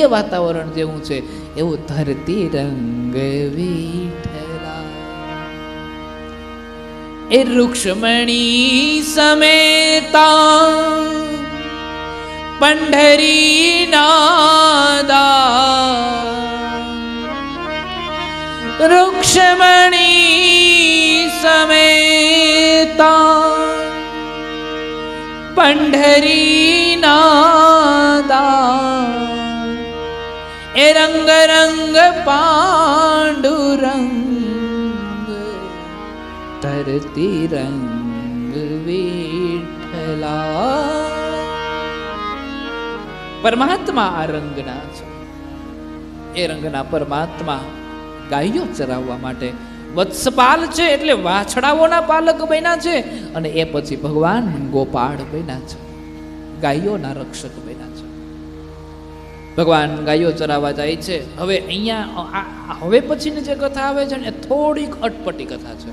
એ વાતાવરણ જેવું છે એવું ધરતી રંગ વિઠ્ઠલા. એ રૂક્ષ્મણી સમેતા પંઢરી નાદા, રૂક્ષ્મણી સમેતા પંઢરી નાદા. એ રંગ રંગ પાંડુરંગ ધરતી રંગ વિઠ્ઠલા. પરમાત્મા આ રંગના છે. એ રંગના પરમાત્મા ગાયો ચરાવવા માટે વત્સપાલ છે, એટલે વાછડાઓના પાલક બન્યા છે. અને એ પછી ભગવાન ગોપાળ બન્યા છે, ગાયોના રક્ષક બન્યા છે. ભગવાન ગાયો ચરાવવા જાય છે. હવે અહીંયા હવે પછીની જે કથા આવે છે ને એ થોડીક અટપટી કથા છે.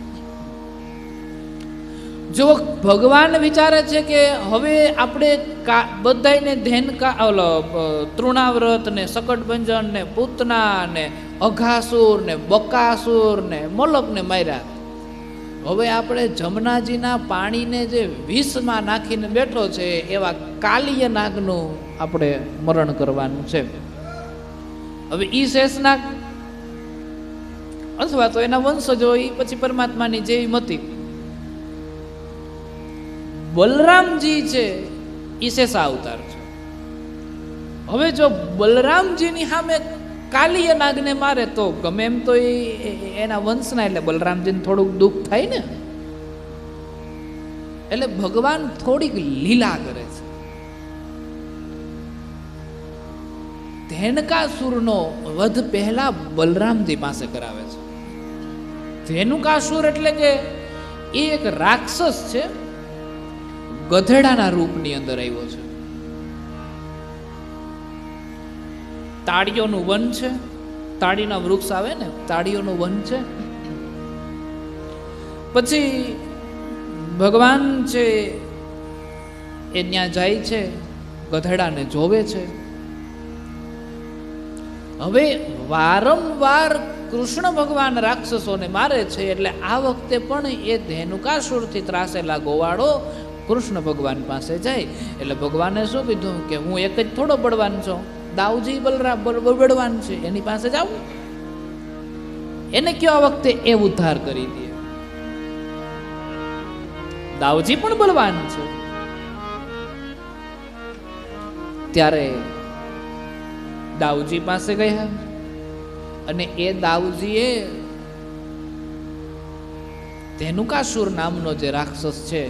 જો ભગવાન વિચારે છે કે હવે આપણે બધાને તૃણાવ્રત ને શકટભંજન ને પૂતના ને અઘાસુર ને બકાસુર ને મલક ને માર્યા, હવે આપણે જમનાજીના પાણીને જે વિષમાં નાખીને બેઠો છે એવા કાલિય નાગનું આપણે મરણ કરવાનું છે. હવે ઈ શેષનાગ અથવા તો એના વંશજો એ પછી પરમાત્માની જેવી મતી. બલરામજી છે એ શેષા અવતાર છે. હવે જો બલરામજીની સામે કાલિય નાગને મારે તો ગમે એમ તો એના વંશના, એટલે બલરામજીને થોડુંક દુઃખ થાય ને. એટલે ભગવાન થોડીક લીલા કરે છે. ધેનુકાસુરનો વધ પહેલા બલરામજી પાસે કરાવે છે. ધેનુકાસુર એટલે કે એ એક રાક્ષસ છે, ગધેડાના રૂપની અંદર આવ્યો છે. તાળીઓનું વન છે, તાળીના વૃક્ષ આવે ને, તાળીઓનું વન છે. પછી ભગવાન છે એ ત્યાં જાય છે, ગધેડાને જોવે છે. હવે વારંવાર કૃષ્ણ ભગવાન રાક્ષસોને મારે છે, એટલે આ વખતે પણ એ ધેનુકાસુરથી ત્રાસેલા ગોવાળો કૃષ્ણ ભગવાન પાસે જાય એટલે ભગવાને શું કીધું કે હું એક જ થોડો બળવાન છું, દાઉજી બલરામ બળવાન છે, એની પાસે જાઉં, એને કયો આ વખતે એ ઉદ્ધાર કરી દે. દાઉજી પણ બળવાન છે. ત્યારે દાઉજી પાસે ગયા અને એ દાઉજીએ ધેનુકાસુર નામનો જે રાક્ષસ છે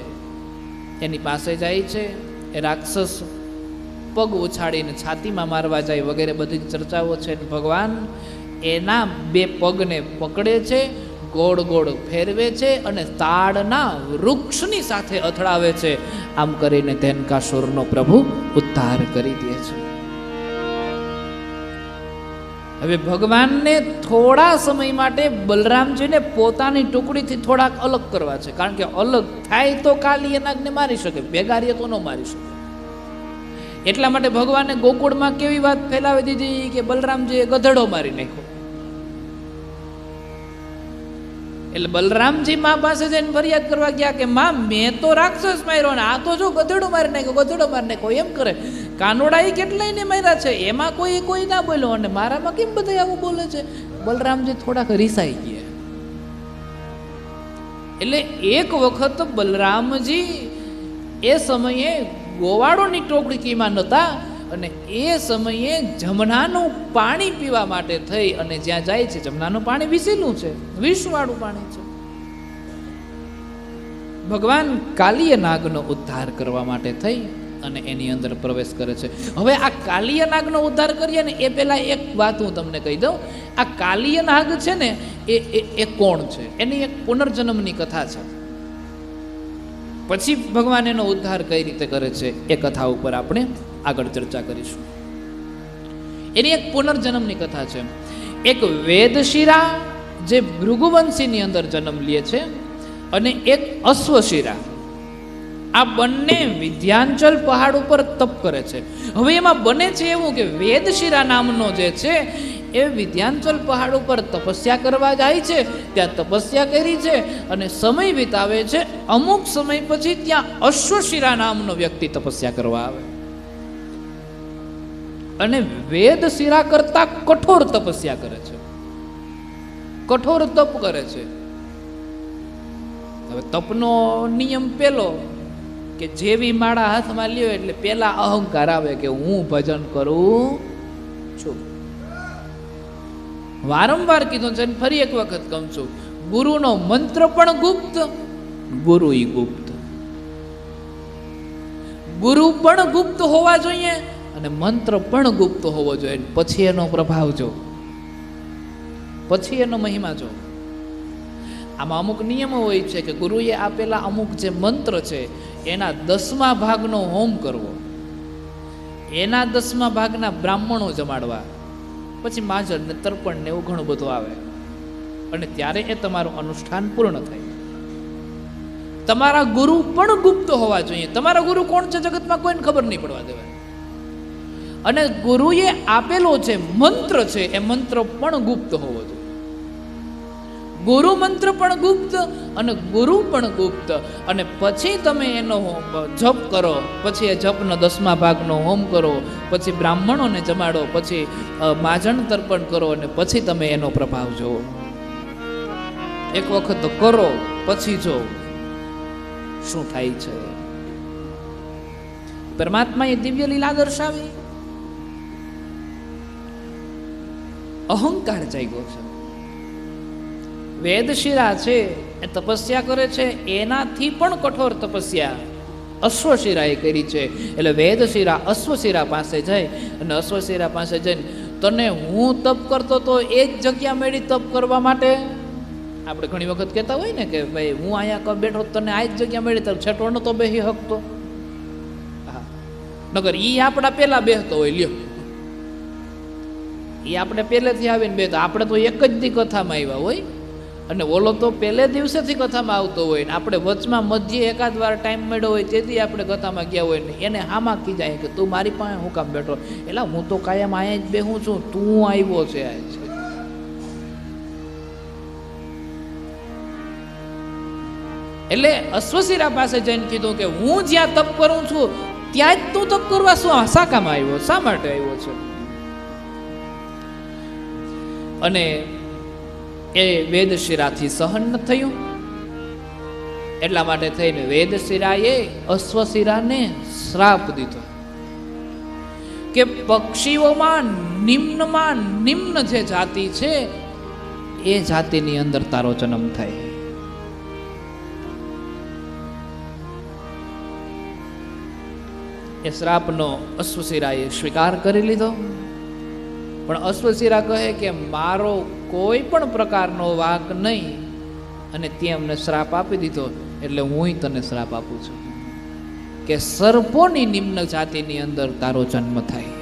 એની પાસે જાય છે. એ રાક્ષસ પગ ઉછાળીને છાતીમાં મારવા જાય વગેરે બધી ચર્ચાઓ છે. ભગવાન એના બે પગને પકડે છે, ગોળ ગોળ ફેરવે છે અને તાડના વૃક્ષની સાથે અથડાવે છે. આમ કરીને ધેનુકાસુરનો પ્રભુ ઉદ્ધાર કરી દે છે. હવે ભગવાનને થોડા સમય માટે બલરામજીને પોતાની ટુકડીથી થોડાક અલગ કરવા છે, કારણ કે અલગ થાય તો કાલી નાગને મારી શકે, ભેગારીએ તો ન મારી શકે. એટલા માટે ભગવાને ગોકુળમાં કેવી વાત ફેલાવી દીધી કે બલરામજીએ ગધેડો મારી નાખ્યો. એટલે બલરામજી માં પાસે જઈને ફરિયાદ કરવા ગયા કે માં, મેં તો રાક્ષસ માર્યો ને આ તો જો ગધેડો મારી નાખ્યો, ગધેડો મારી નાખ્યો એમ કરે. કાનોડાઈ કેટલાયને માર્યા છે, એમાં કોઈ ના બોલ્યો અને મારામાં કેમ બધા આવું બોલે છે. બલરામજી થોડાક રીસાઈ ગયા. એટલે એક વખત બલરામજી એ સમયે ગોવાળોની ટોકડીમાં નહોતા અને એ સમયે જમનાનું પાણી પીવા માટે થઈ અને જ્યાં જાય છે, જમનાનું પાણી વિસેલું છે, વિષવાળું પાણી છે. ભગવાન કાલિય નાગનો ઉદ્ધાર કરવા માટે થઈ અને એની અંદર પ્રવેશ કરે છે. હવે આ કાલિય નાગનો ઉદ્ધાર કરીએ ને એ પહેલા એક વાત હું તમને કહી દઉં. આ કાલિય નાગ છે ને એ કોણ છે, એની એક પુનર્જન્મની કથા છે. પછી ભગવાન એનો ઉદ્ધાર કઈ રીતે કરે છે એ કથા ઉપર આપણે આગળ ચર્ચા કરીશું. એની એક પુનર્જન્મની કથા છે. એક વેદશિરા જે ભૃગુવંશીની અંદર જન્મ લે છે અને એક અશ્વશિરા, આ બંને વિંધ્યાચલ પહાડ ઉપર તપ કરે છે. હવે એમાં બને છે એવું કે વેદશિરા નામનો જે છે એ વિંધ્યાચલ પહાડ ઉપર તપસ્યા કરવા જાય છે. ત્યાં તપસ્યા કરી છે અને સમય વિતાવે છે. અમુક સમય પછી ત્યાં અશ્વશિરા નામનો વ્યક્તિ તપસ્યા કરવા આવે અને વેદશિરા કરતા કઠોર તપસ્યા કરે છે, કઠોર તપ કરે છે. હવે તપનો નિયમ પેલો કે જેવી માળા હાથમાં લ્યો એટલે પેલા અહંકાર આવે કે હું ભજન કરું છું. વારંવાર કીધું છે, ફરી એક વખત કહું છું, ગુરુનો મંત્ર પણ ગુપ્ત, ગુરુ ગુપ્ત. ગુરુ પણ ગુપ્ત હોવા જોઈએ અને મંત્ર પણ ગુપ્ત હોવો જોઈએ. પછી એનો પ્રભાવ જો, પછી એનો મહિમા જો. આમાં અમુક નિયમો હોય છે કે ગુરુએ આપેલા અમુક જે મંત્ર છે એના 10મા ભાગનો હોમ કરવો, એના 10મા ભાગના બ્રાહ્મણો જમાડવા, પછી માજર ને તર્પણ ને એવું ઘણું બધું આવે અને ત્યારે એ તમારું અનુષ્ઠાન પૂર્ણ થાય. તમારા ગુરુ પણ ગુપ્ત હોવા જોઈએ. તમારા ગુરુ કોણ છે જગતમાં કોઈને ખબર નહીં પડવા દેવાય. અને ગુરુએ આપેલો જે મંત્ર છે એ મંત્ર પણ ગુપ્ત હોવો જોઈએ. ગુરુ મંત્ર પણ ગુપ્ત અને ગુરુ પણ ગુપ્ત. અને પછી તમે એનો જપ કરો, પછી એ જપનો 10મા ભાગનો હોમ કરો, પછી બ્રાહ્મણોને જમાડો, પછી માજણ તર્પણ કરો અને પછી તમે એનો પ્રભાવ જોવો. એક વખત કરો પછી જો શું થાય છે. પરમાત્માએ દિવ્ય લીલા દર્શાવી. અહંકાર જાગ્યો છે. વેદશિરા છે એ તપસ્યા કરે છે, એનાથી પણ કઠોર તપસ્યા અશ્વશિરાએ કરી છે. એટલે વેદશિરા અશ્વશિરા પાસે જાય અને અશ્વશિરા પાસે જઈને, તને હું તપ કરતો તો એ જ જગ્યા મળી તપ કરવા માટે. આપણે ઘણી વખત કહેતા હોય ને કે ભાઈ હું અહીંયા બેઠો તને આ જ જગ્યા મળી, તો છેટો નતો બેસી શકતો. હા, નગર ઈ આપણા પેલા બેસતો હોય, લ્યો એ આપણે પહેલેથી આવીને બેસતો. આપણે તો એક જ દી કથામાં આવ્યા હોય અને ઓલો તો પહેલે દિવસેથી કથામાં આવતો હોય ને આપણે વચમાં મધ્ય એકાદ વાર ટાઈમ મળ્યો હોય તેથી આપણે કથામાં ગયા હોય ને એને હામાં કીજાય કે તું મારી પાસે હું કામ બેઠો. એટલે હું તો કાયમ અહીંયા જ બેહું છું, તું આવ્યો છે. એટલે અશ્વશિરા પાસે જઈને કીધું કે હું જ્યાં તપ કરું છું ત્યાં જ તું તપ કરવા શા કામ આવ્યો, શા માટે આવ્યો છે? અને એ વેદશિરાથી સહન ન થયું. એટલા માટે થઈને વેદશિરાએ અશ્વશિરાને શ્રાપ દીધો કે પક્ષીઓમાં નિમ્ન જે જાતિ છે એ જાતિની અંદર તારો જન્મ થાય. એ શ્રાપનો અશ્વશિરાએ સ્વીકાર કરી લીધો. પણ અશ્વશિરા કહે કે મારો કોઈ પણ પ્રકારનો વાંક નહીં, અને તે અમને શ્રાપ આપી દીધો એટલે હું તને શ્રાપ આપું છું કે સર્પોની નિમ્ન જાતિની અંદર તારો જન્મ થાય.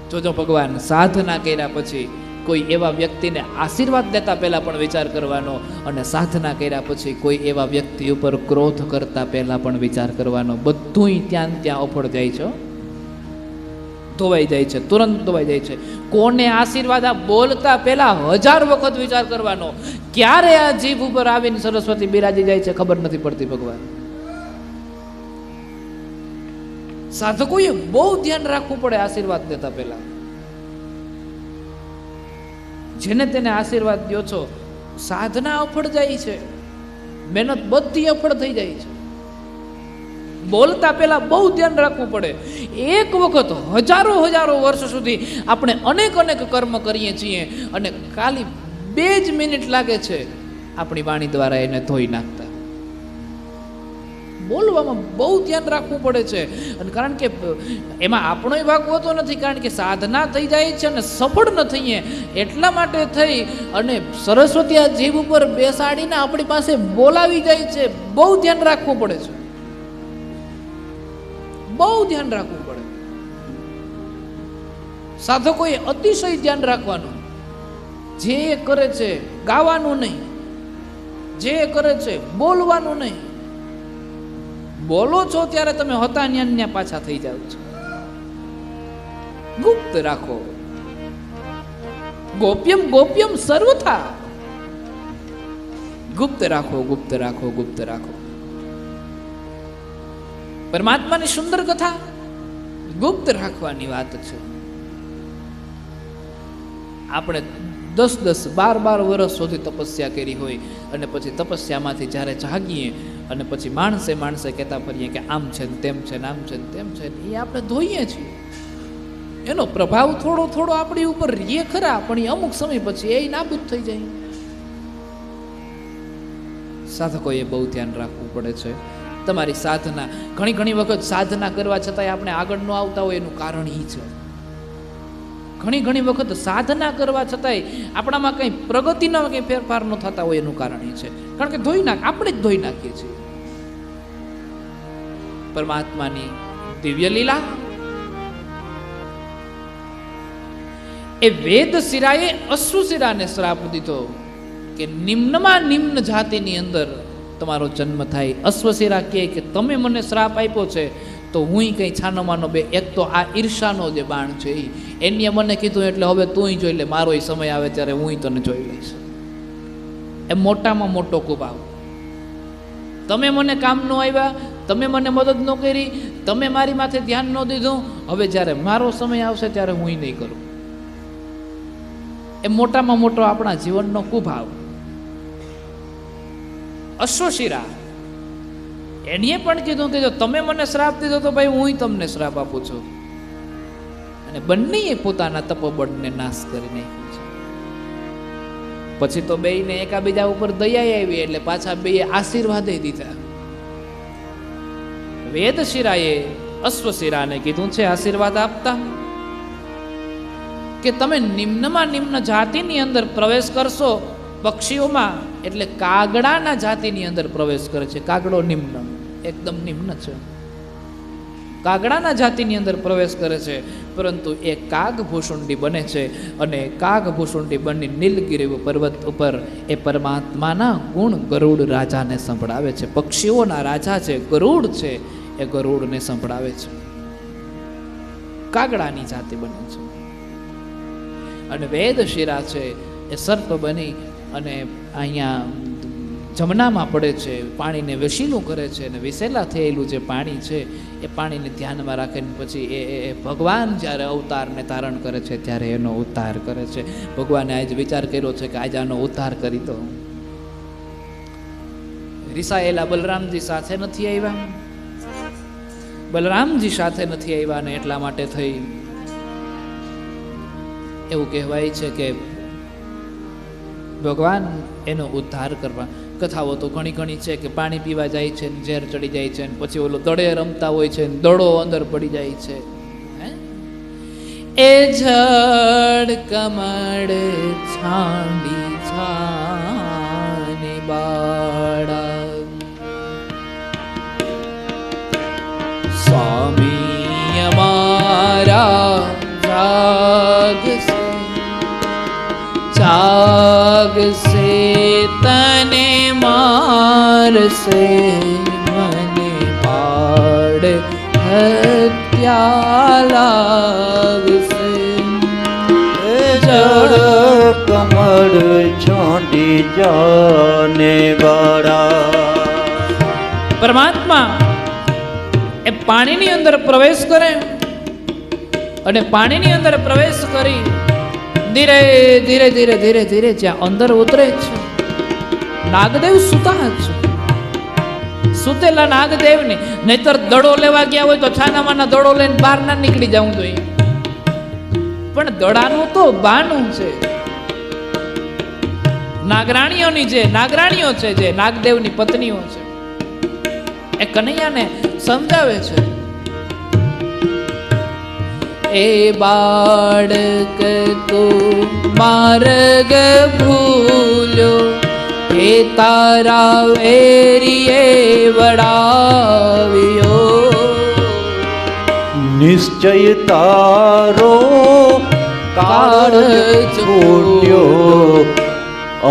જોજો ભગવાન સાધના કર્યા પછી કોઈ એવા વ્યક્તિને આશીર્વાદ દેતા પહેલા પણ વિચાર કરવાનો, અને સાધના કર્યા પછી કોઈ એવા વ્યક્તિ ઉપર ક્રોધ કરતા પહેલા પણ વિચાર કરવાનો. બધુંય ત્યાં ઓફળ જાય છે, ધોવાઈ જાય છે, તુરંત ધોવાઈ જાય છે. કોને આશીર્વાદ બોલતા પહેલા 1000 વખત વિચાર કરવાનો. ક્યારે આ જીભ ઉપર આવીને સરસ્વતી બિરાજી જાય છે ખબર નથી પડતી. ભગવાન સાધકોએ બહુ ધ્યાન રાખવું પડે આશીર્વાદ દેતા પહેલા. જેને તેને આશીર્વાદ દો છો, સાધના અફળ જાય છે, મહેનત બધી અફળ થઈ જાય છે. બોલતા પહેલા બહુ ધ્યાન રાખવું પડે. એક વખત હજારો વર્ષ સુધી આપણે અનેક કર્મ કરીએ છીએ, અને ખાલી 2 જ મિનિટ લાગે છે આપણી વાણી દ્વારા એને ધોઈ નાખતા. બોલવામાં બહુ ધ્યાન રાખવું પડે છે. અને કારણ કે એમાં આપણો ભાગ હોતો નથી, કારણ કે સાધના થઈ જાય છે અને સફળ ન થઈએ એટલા માટે થઈ અને સરસ્વતી આ જીભ ઉપર બેસાડીને આપણી પાસે બોલાવી જાય છે. બહુ ધ્યાન રાખવું પડે છે, બહુ ધ્યાન રાખવું પડે. સાધકોએ અતિશય ધ્યાન રાખવાનું. જે કરે છે ગાવાનું નહીં, જે કરે છે બોલવાનું નહીં. બોલો છો ત્યારે તમે હતા ન્યા પાછા થઈ જાવ છો. ગુપ્ત રાખો. ગોપ્યમ સર્વથા. ગુપ્ત રાખો, ગુપ્ત રાખો, ગુપ્ત રાખો. પરમાત્માની સુંદર કથા ગુપ્ત રાખવાની વાત છે. આપણે 10-10, 12 વર્ષ સુધી તપસ્યા કરી હોય, અને પછી તપસ્યામાંથી જ્યારે જાગીએ અને પછી માણસે કહેતા ફરીએ કે આમ છે ને તેમ છે ને આમ છે ને તેમ છે, એ આપણે ધોઈએ છીએ. એનો પ્રભાવ થોડો આપણી ઉપર રીએ ખરા, પણ એ અમુક સમય પછી એ નાબૂદ થઈ જાય. સાધકોએ બહુ ધ્યાન રાખવું પડે છે. તમારી સાધના ઘણી વખત સાધના કરવા છતાંય આપણે આગળ ન આવતા હોય એનું કારણ એ છે. ઘણી વખત સાધના કરવા છતાંય આપણામાં કંઈ પ્રગતિના કંઈ ફેરફાર ન થતા હોય એનું કારણ એ છે, કારણ કે આપણે જ ધોઈ નાખીએ છીએ. પરમાત્માની દિવ્ય લીલા. એ વેદશિરાએ અશ્વશિરાને શ્રાપ દીધો કે નિમ્નમાં નિમ્ન જાતિની અંદર તમારો જન્મ થાય. અશ્વશિરા કહે કે તમે મને શ્રાપ આપ્યો છે તો હું કંઈ છાનો માનો બે. એક તો આ ઈર્ષાનો જે બાણ છે એને મને કીધું એટલે હવે તું જોઈ લે, મારો સમય આવે ત્યારે હું તને જોઈ લઈશ. એ મોટામાં મોટો કુભાવ. તમે મને કામ ન આવ્યા, તમે મને મદદ ન કરી, તમે મારી માથે ધ્યાન ન દીધું, હવે જ્યારે મારો સમય આવશે ત્યારે હું નહીં કરું. એ મોટામાં મોટો આપણા જીવનનો કુભાવ. અશ્વશિરા એણે પણ કીધું કે જો તમે મને શ્રાપ દીધો તો ભાઈ હું તમને શ્રાપ આપું છું. અને બંનેએ પોતાના તપોબળને નાશ કરી નાખ્યો છે. પછી તો બેયને એકાબીજા ઉપર દયા આવી એટલે પાછા બેયે આશીર્વાદ દીધા. વેદશિરાએ અશ્વશિરાને કીધું છે આશીર્વાદ આપતા કે તમે નિમ્નમાં નિમ્ન જાતિની અંદર પ્રવેશ કરશો. પક્ષીઓમાં એટલે કાગડાના જાતિની અંદર પ્રવેશ કરે છે. કાગડો નિમ્ન, એકદમ નિમ્ન છે. કાગડાના જાતિની અંદર પ્રવેશ કરે છે, પરંતુ એ કાગભૂષુંડી બને છે. અને કાગભૂષુંડી બની નીલગિરી પર્વત ઉપર એ પરમાત્માના ગુણ ગરુડ રાજાને સંભળાવે છે. પક્ષીઓના રાજા છે ગરુડ છે, એ ગરુડને સંભળાવે છે. કાગડાની જાતિ બને છે. અને વેદશિરા છે એ સર્પ બની અને અહીંયા જમનામાં પડે છે, પાણીને વેશીલું કરે છે, અને વિસેલા થયેલું જે પાણી છે એ પાણીને ધ્યાનમાં રાખીને પછી એ ભગવાન જ્યારે અવતારને ધારણ કરે છે ત્યારે એનો ઉદ્ધાર કરે છે. ભગવાને આજ વિચાર કર્યો છે કે આજે આનો ઉદ્ધાર કરી દો. રિસાયેલા બલરામજી સાથે નથી આવ્યા, બલરામજી સાથે નથી આવ્યા, ને એટલા માટે થઈ એવું કહેવાય છે કે ભગવાન એનો ઉદ્ધાર કરવા. કથાઓ તો ઘણી ઘણી છે કે પાણી પીવા જાય છે ને ઝેર ચડી જાય છે, ને પછી ઓલો દડે રમતા હોય છે ને દડો અંદર પડી જાય છે. એ જડ કમળ છાંડી છાને બાળા સ્વામી અમારા જાગસે જાગસે તને મારસે મને પાડ હત્યા લાગશે. જળ કમળ છોડી જાને બાળા. પરમાત્મા એ પાણીની અંદર પ્રવેશ કરે અને પાણીની અંદર પ્રવેશ કરી ધીરે ધીરે ધીરે ધીરે ધીરે જ્યાં અંદર ઉતરે છે, નાગદેવ સુતા છે. સુતેલા નાગદેવને નહીતર દડો લેવા ગયા હોય તો છાનામાના દડો લઈને બહાર ના નીકળી જવું જોઈએ, પણ દડાનું તો બાનું છે. નાગરાણીઓની જે નાગરાણીઓ છે, જે નાગદેવની પત્નીઓ છે, એ કનૈયાને સમજાવે છે, એ બાળક તો માર્ગ ભૂલ્યો, એ તારા વેરીએ વડાવ્યો. નિશ્ચય તારો કાળ છોડ્યો,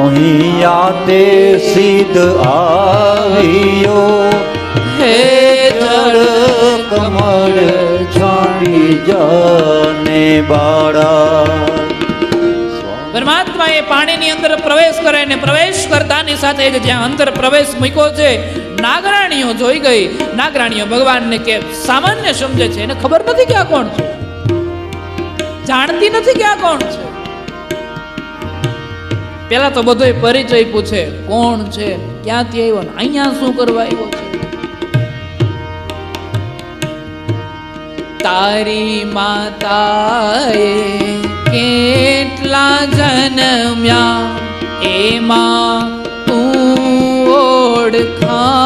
અહીંયા તે સિદ્ધ આવ્યો. હે જળ કમળ છાંડી જાને બાળા. પરમાત્મા એ પાણીની અંદર પ્રવેશ કરે ને પ્રવેશ કરતાની સાથે જ જ્યાં અંદર પ્રવેશ મૂક્યો છે, નાગરાણીઓ જોઈ ગઈ. નાગરાણીઓ ભગવાનને કે સામાન્ય સમજે છે, એને ખબર નથી કે આ કોણ છે, જાણતી નથી કે આ કોણ છે. પેલા તો બધો પરિચય પૂછે, કોણ છે, ક્યાંથી આવ્યો, અહીંયા શું કરવા આવ્યો છે. તારી માતાએ કેટલા જન્મ્યા, એમાં તું ઓળખામણો.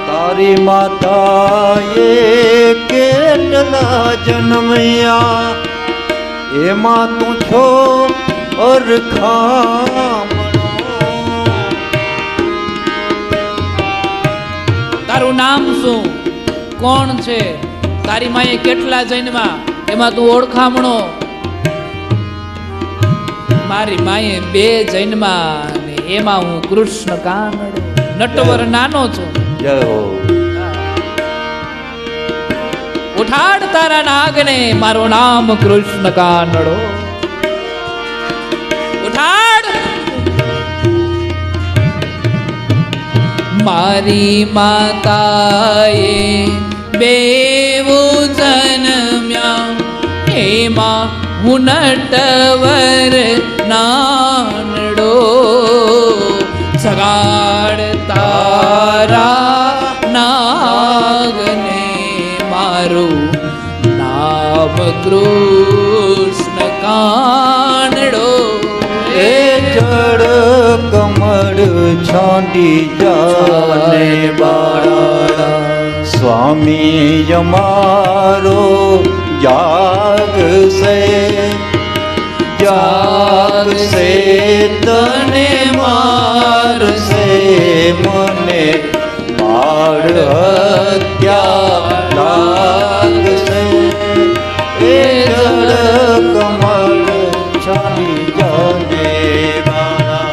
તારી માતાએ કેટલા જન્મ્યા, એમાં તું છો અરખામણો. તારું નામ શું, કોણ છે, તારી માએ કેટલા જન્મા, એમાં તું ઓળખામણો. મારી માએ 2 જન્મા ને એમાં હું કૃષ્ણ કાનડો, નટવર નાનો છું. જય હો. ઉઠાડ તારા નાગને, મારું નામ કૃષ્ણ કાનડો. ઉઠાડ. મારી માતાએ 2 જન્મ્યા, એમાં હું નટવર નાનડો. જગાડ તારા નાગને, મારું નામ કૃષ્ણ કાનડો. એ જળ કમળ છાંડી જાને બાળા. સ્વામી અમારો જાગશે જાગશે તને મારશે મને બાળ હત્યા લાગશે. એ જળ કમળ છાંડી જાને બાળા.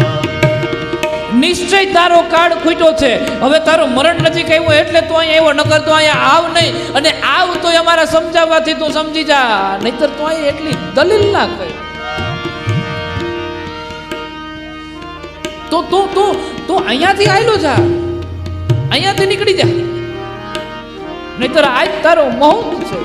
નિશ્ચય તારો કાળ ખૂટ્યો છે, હવે તારું મરણ નથી કહ્યું એટલે તું અહીંયા આવ્યો, નકર તો અહીંયા આવ નહીં. અને આવ તો અમારા સમજાવવાથી તું સમજી જા, નહીતર તું અહીંયા એટલી દલીલ ના કહે. તો તું અહીંયાથી આયલો જા, અહીંયાથી નીકળી જા, નહીતર આજ તારો મહોત્સવ છે.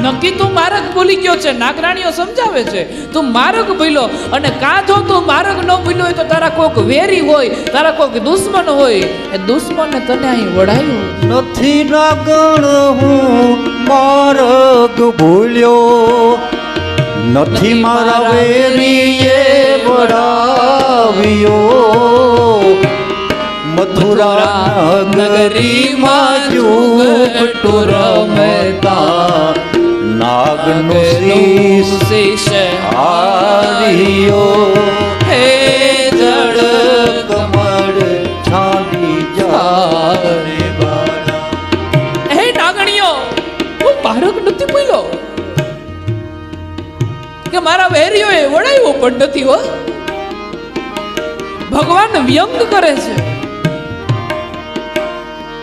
નક્કી તું માર્ગ ભૂલી ગયો છે. નાગરાણીઓ સમજાવે છે તું માર્ગ ભૂલ્યો, અને કાં જો તું માર્ગ ન ભૂલ્યો હોય તો તારા કોક વેરી હોય, તારા કોક દુશ્મન હોય, એ દુશ્મને તને અહીં વડાયો. નથી નાગણ હું માર્ગ ભૂલ્યો, નથી મારા વેરીએ વડાવ્યો. મથુરા નગરીમાં જુગટુ રમતા નાગનું શીશ હાર્યો. હે જળ કમળ છાંડી જાને બાળા. હે નાગણીઓ, હું માર્ગ નથી ભૂલ્યો કે મારા વેરીઓએ વડાવ્યો પણ નથી હો. ભગવાન વ્યંગ કરે છે.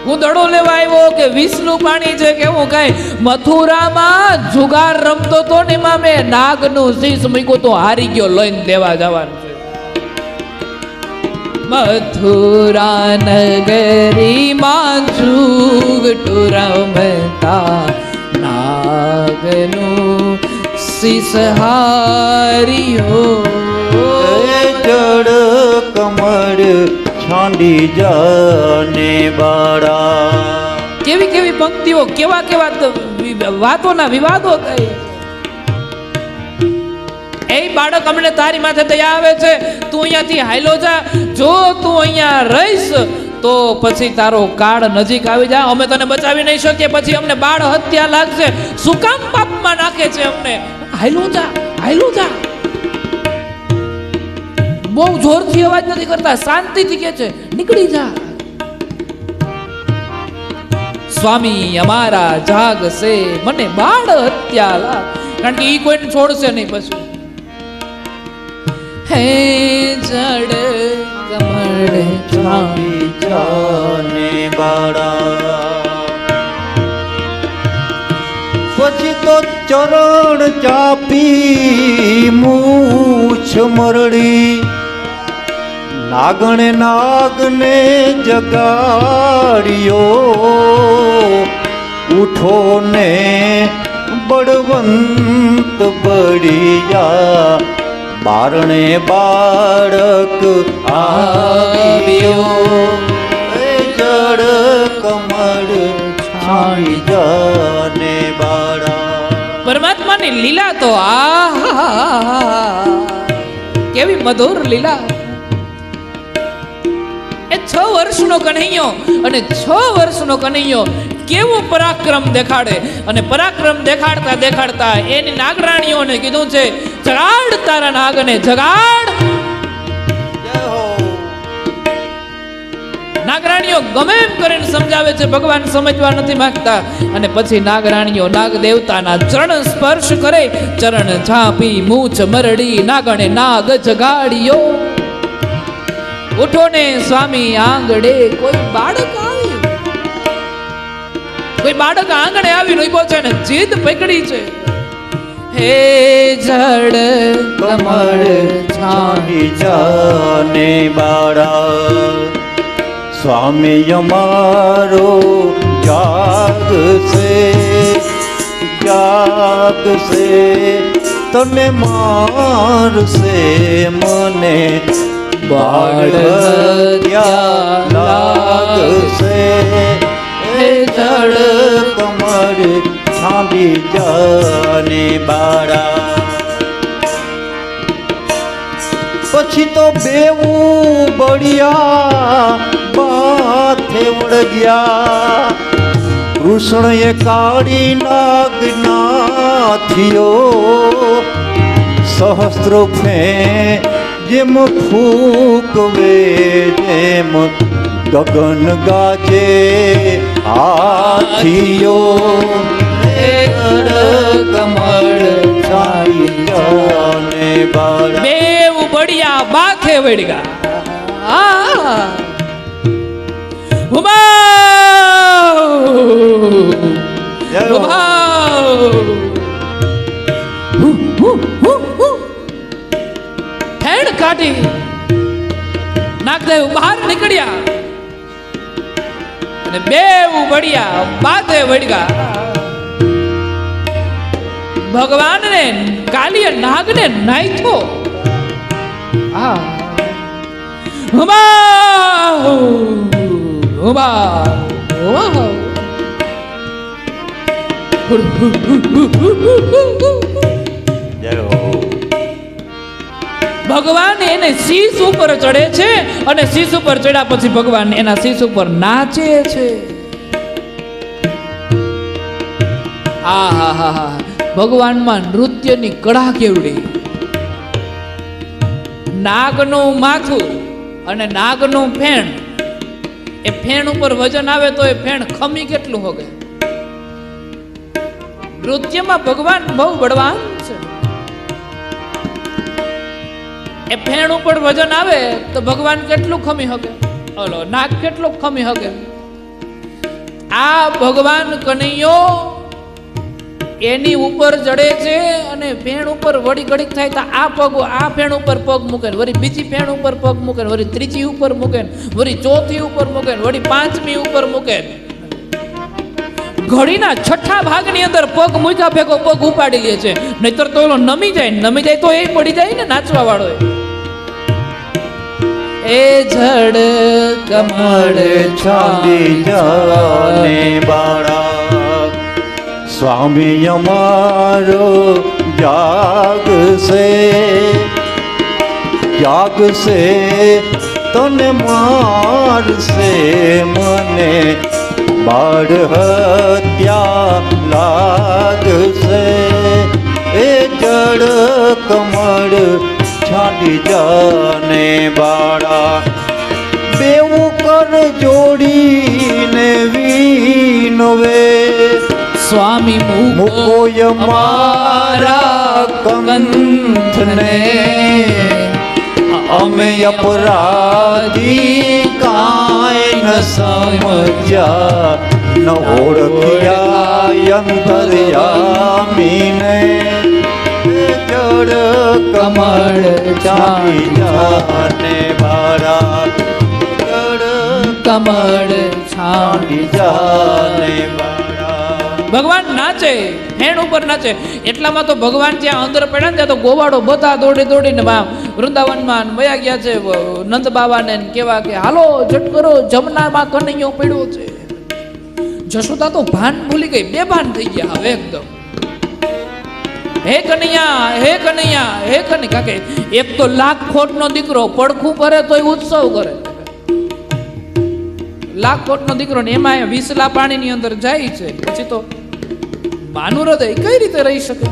હું દડો લેવા આવ્યો કે વિષનું પાણી છે કે હું કઈ મથુરામાં જુગાર રમતો તો ને એમાં મેં નાગનું શીશ મૂક્યું તો હારી ગયો, લઈને દેવા જવાનું છે. મથુરા નગરીમાં જુગટુ રમતા નાગનું શીશ હાર્યો. જડ કમળ છાંડી જાને બાળા. કેવી કેવી પંક્તિઓ, કેવા કેવા વાતોના વિવાદો થાય. એ બાળક અમને તારી માથે દયા આવે છે, તું અહીંયાથી હાયલો જા. જો તું અહીંયા રહીશ તો પછી તારો કાળ નજીક આવી જાય, અમે તને બચાવી નહીં શકીએ, પછી અમને બાળ હત્યા લાગશે. શું કામ પાપમાં નાખે છે અમને? હાયલો જા, હાયલો જા. બહુ જોરથી અવાજ નથી કરતા, શાંતિથી કહે છે નીકળી જા. સ્વામી અમારા જાગશે, મને બાળ હત્યા લાગ, કારણ કે ઈ કોઈને છોડશે નહીં પછી. હે જડ કમળ છાંડી જાને બાળા. પછી તો ચરણ ચાપી મૂછ મરડી, નાગણે નાગને જગાડ્યો. ઉઠો ને બળવંત બળિયા, બારણે બાળક આવ્યો. જડ કમળ છાંડી જાને બાળા. પરમાત્માની લીલા તો કેવી મધુર લીલા. એ 6 વર્ષનો કન્હૈયો, અને 6 વર્ષનો કન્હૈયો કેવો પરાક્રમ દેખાડે. અને પરાક્રમ દેખાડતા દેખાડતા એની નાગરાણીઓને કીધું છે જગાડ તારા નાગને, જગાડ. નાગરાણીઓ ગમે એમ કરીને સમજાવે છે, ભગવાન સમજવા નથી માંગતા. અને પછી નાગરાણીઓ નાગ દેવતાના ચરણ સ્પર્શ કરે, ચરણ ઝાંપી મૂછ મરડી, નાગણે નાગ જગાડ્યો. ઉઠો ને સ્વામી આંગણે કોઈ બાળક આવ્યું, કોઈ બાળક આંગણે આવીને ઉભો છે ને જીદ પકડી છે. હે જડ કમળ છાંડી જાને બાળા. સ્વામી અમારો જાગશે, જાગશે, તને મારશે, મને બાળ હત્યા લાગશે. હે જડ કમળ છાંડી જાને બાળા. પછી તો બેવું બળિયા માથે વળગ્યા. કૃષ્ણએ કાળી નાગ નાથિયો, સહસ્ત્ર ફે જેમ ફૂકવે, જેમ ગગન ગાજે હાથીઓ. કમળ છાંડી જાને બાળા. બેવ બળિયા માથે વળગ્યા. ફેણ કાઢી અને બે વડિયા બાધે વળગા ભગવાનને કાલીય નાગને નાખ્યો. આ હુમા હુમા હુમા જય હો. ભગવાન એને શીશ ઉપર ચડે છે અને શીશ ઉપર ચડ્યા પછી ભગવાન એના શીશ ઉપર નાચે છે. આહાહા, ભગવાનમાં નૃત્યની કળા કેવડી. નાગનું માથું અને નાગનું ફેણ, એ ફેણ ઉપર વજન આવે તો એ ફેણ ખમી કેટલું હોગે. નૃત્યમાં ભગવાન બહુ બળવાન છે. એ ફેણ ઉપર વજન આવે તો ભગવાન કેટલું ખમી શકે, ઓલો નાગ કેટલું ખમી શકે. આ ભગવાન કનૈયો એની ઉપર ચડે છે અને ફેણ ઉપર વળી ઘડીક થાય તો આ પગ આ ફેણ ઉપર પગ મૂકે, વળી બીજી ફેણ ઉપર પગ મૂકે, વળી ત્રીજી ઉપર મૂકે, વળી ચોથી ઉપર મૂકે, વળી પાંચમી ઉપર મૂકે. ઘડીના છઠ્ઠા ભાગની અંદર પગ મૂક્યા ભેગો પગ ઉપાડી લે છે, નહીતર તો ઓલો નમી જાય તો એ પડી જાય ને નાચવા વાળો. એ જડ કમળ ચાલી જાને બાળા, સ્વામી અમારો જાગશે જાગશે, તને મારશે મને બાળ હત્યા લાગશે. એ જડ કમળ છાડી જાને બાળા, બેવું કર જોડીને વીનવે, સ્વામી મુકોય મારા કંઠને, અમે અપરાધી કાંઈ ન સમજ્યા, ન ઓળખ્યા અંતર્યામીને. જડ કમળ ચાલી જાને બાળા, જડ કમળ છાડી જાને બાળા. ભગવાન નાચે, ફેણ ઉપર નાચે. એટલામાં તો ભગવાન જ્યાં અંદર પડ્યા ને ત્યાં તો ગોવાળો બધા દોડીને વૃંદાવનમાં વયા ગયા છે નંદ બાવાને કેવા કે હાલો જટ કરો, જમનામાં કનૈયો પડ્યો છે. જશોદા તો ભાન ભૂલી ગઈ, બેભાન થઈ ગયા હવે એકદમ. હે કનૈયા હે કનૈયા હે કનૈયા, કાકે એક તો લાખ ખોટનો દીકરો પડખું કરે તોય ઉત્સવ કરે. લાખ કોટનો દીકરો ને એમાં વિસલા પાણીની અંદર જાય છે, પછી તો માનું હૃદય કઈ રીતે રહી શકે.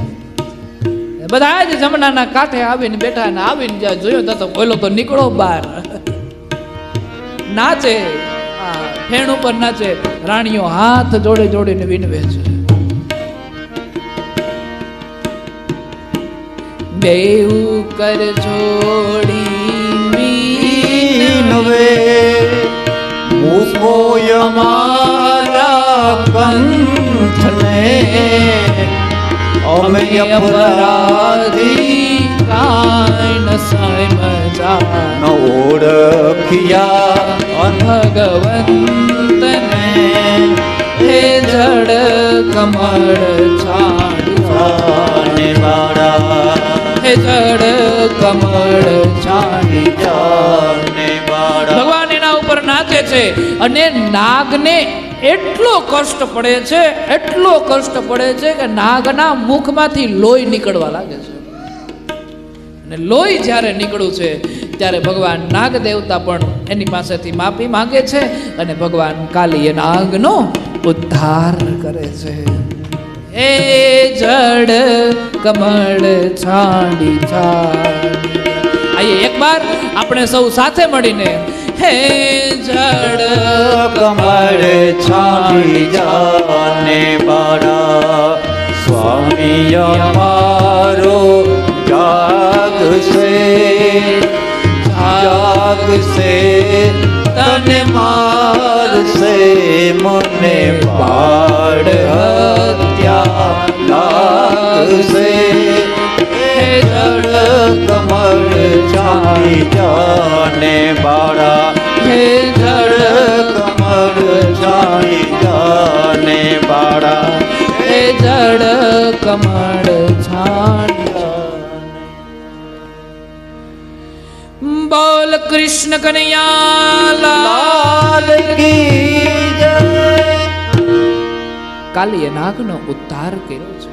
બધા જ જમનાના કાંઠે આવીને બેઠા ને આવીને જ્યાં જોયો તો બોલો તો નીકળો બહાર. નાચે, ફેણ ઉપર નાચે, રાણીઓ હાથ જોડીને વિનવે છે. બેઉ કર જોડી વિનવે, મુકોય મારા કંઠને, અમે અપરાધી કાંઈ ન સમજ્યા, ન ઓળખ્યા ભગવંતને. હે જડ કમળ છાડી જાને બાળા, હે જડ કમળ છાડી જાને બાળા. ભગવાન એના ઉપર નાચે છે અને નાગને એટલો કષ્ટ પડે છે, એટલો કષ્ટ પડે છે કે નાગના મુખમાંથી લોહી નીકળવા લાગે છે. અને લોહી જ્યારે નીકળ્યું છે ત્યારે ભગવાન નાગ દેવતા પણ એની પાસેથી માફી માંગે છે અને ભગવાન કાલી નાગનો ઉદ્ધાર કરે છે. એ જડ કમળ છાડી છાડી. આઈએ એક બાર આપણે સૌ સાથે મળીને હે જડ કમળ છાડી જાને બાળા, સ્વામી અમારો જાગશે જાગશે, તને મારશે મને બાળ હત્યા લાગશે. હે જડ કમળ છાડી જાને બાળા, હે જડ કમળ છાડી કૃષ્ણ કનૈયા લાલ કી જય. કાલીએ નાગનો ઉદ્ધાર કર્યો છે.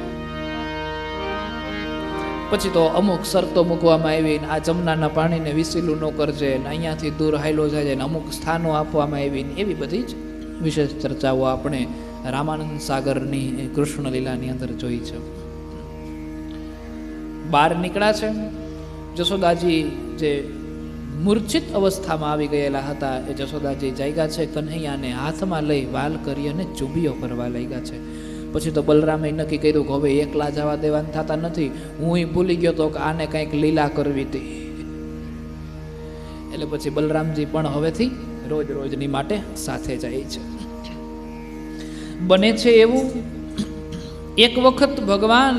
પછી તો અમુક શરતો મૂકવામાં આવી ને આ જમનાના પાણીને વિસીલું ન કરજે ને અહીંયાથી દૂર હાયલો જાય ને અમુક સ્થાનો આપવામાં આવી ને એવી બધી જ વિશેષ ચર્ચાઓ આપણે રામાનંદ સાગરની કૃષ્ણ લીલાની અંદર જોઈ છે. બહાર નીકળ્યા છે. જશોદાજી જે મૂર્છિત અવસ્થામાં આવી ગયેલા હતા એ જશોદાજી જાગ્યા છે. કન્હૈયાને હાથમાં લઈ વાલ કરી અને ચૂબીઓ કરવા લાગ્યા છે. પછી તો બલરામે નક્કી કર્યું કે હવે એકલા જવા દેવાના થતા નથી. હું ભૂલી ગયો તો કે આને કંઈક લીલા કરવી હતી. એટલે પછી બલરામજી પણ હવેથી રોજ રોજની માટે સાથે જાય છે. બને છે એવું એક વખત ભગવાન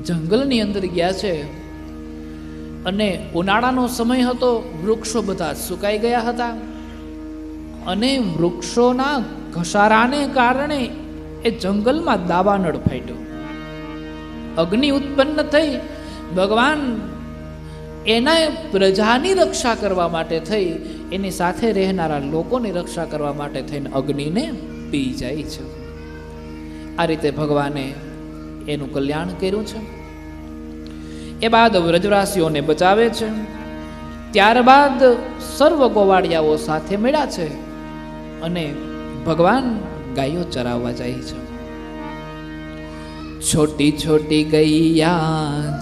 જંગલની અંદર ગયા છે અને ઉનાળાનો સમય હતો. વૃક્ષો બધા સુકાઈ ગયા હતા અને વૃક્ષોના ઘસારાને કારણે એ જંગલમાં દાવાનળ ફાટ્યો. અગ્નિ ઉત્પન્ન થઈ. ભગવાન એના પ્રજાની રક્ષા કરવા માટે થઈ, એની સાથે રહેનારા લોકોની રક્ષા કરવા માટે થઈને અગ્નિને પી જાય છે. આ રીતે ભગવાને એનું કલ્યાણ કર્યું છે. એ બાદ વ્રજવાસીઓને બચાવે છે. ત્યારબાદ સર્વ ગોવાળિયાઓ સાથે મળ્યા છે અને ભગવાન ગાયો ચરાવવા જાય છે. छोटी छोटी गैया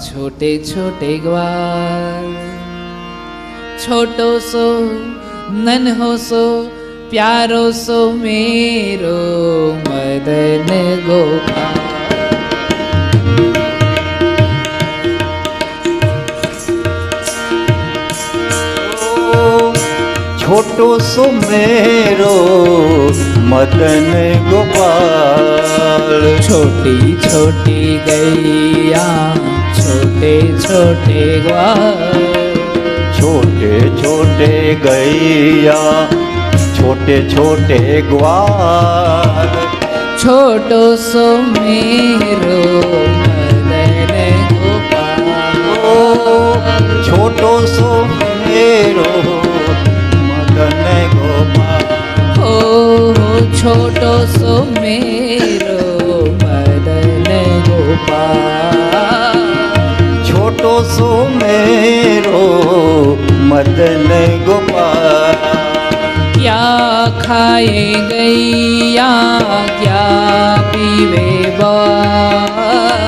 छोटे छोटे ग्वाल, छोटो सो नन्हो सो प्यारो सो मेरो मदन गोपाल. छोटो सो मेरो मदन गोपाल. छोटी छोटी गैया छोटे छोटे ग्वाल, छोटे छोटे गैया छोटे छोटे ग्वाल. छोटो सो मेरो मदन गोपाल. छोटो सो मेरो मदन गोपाल. हो छोटो सो मेरो मदन गोपाल. छोटो सो मेरो मदन गोपाल. क्या खाए गैया क्या पीवे ग्वाल.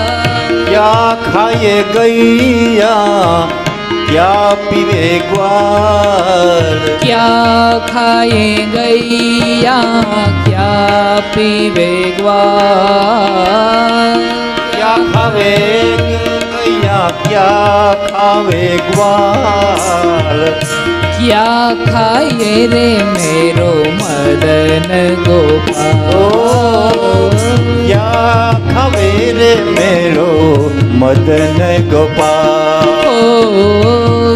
क्या खाए गैया क्या पीवे ग्वाल. क्या खाए गैया क्या पीवे ग्वाल. क्या खावे गैया क्या खावे ग्वाल. क्या खाए रे मेरो मदन गोपाल. क्या खावे रे मेरो मदन गोपाल.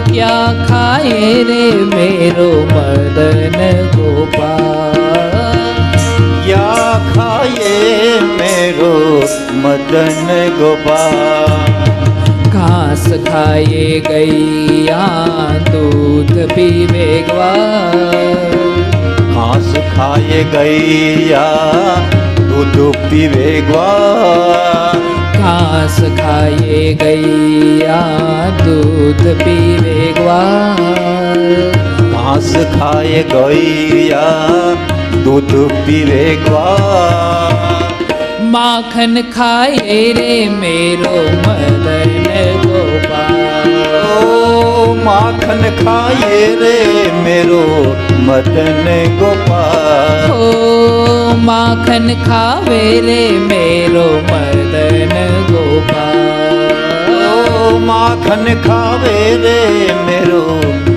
क्या खाए रे मेरो मदन गोपाल. क्या खाए मेरो मदन गोपाल. घास खाए गैया दूध पीवे ग्वाल. घास खाए गैया दूध पीवे ग्वाल. घास खाए गैया दूध पीवे ग्वाल. घास खाए गैया दूध पीवे ग्वाल. माखन खाए रे मेरो मदन गोपाल. माखन खाए रे मेरो मदन गोपाल. माखन खावे रे मेरो मदन गोपाल. माखन खावे रे मेरो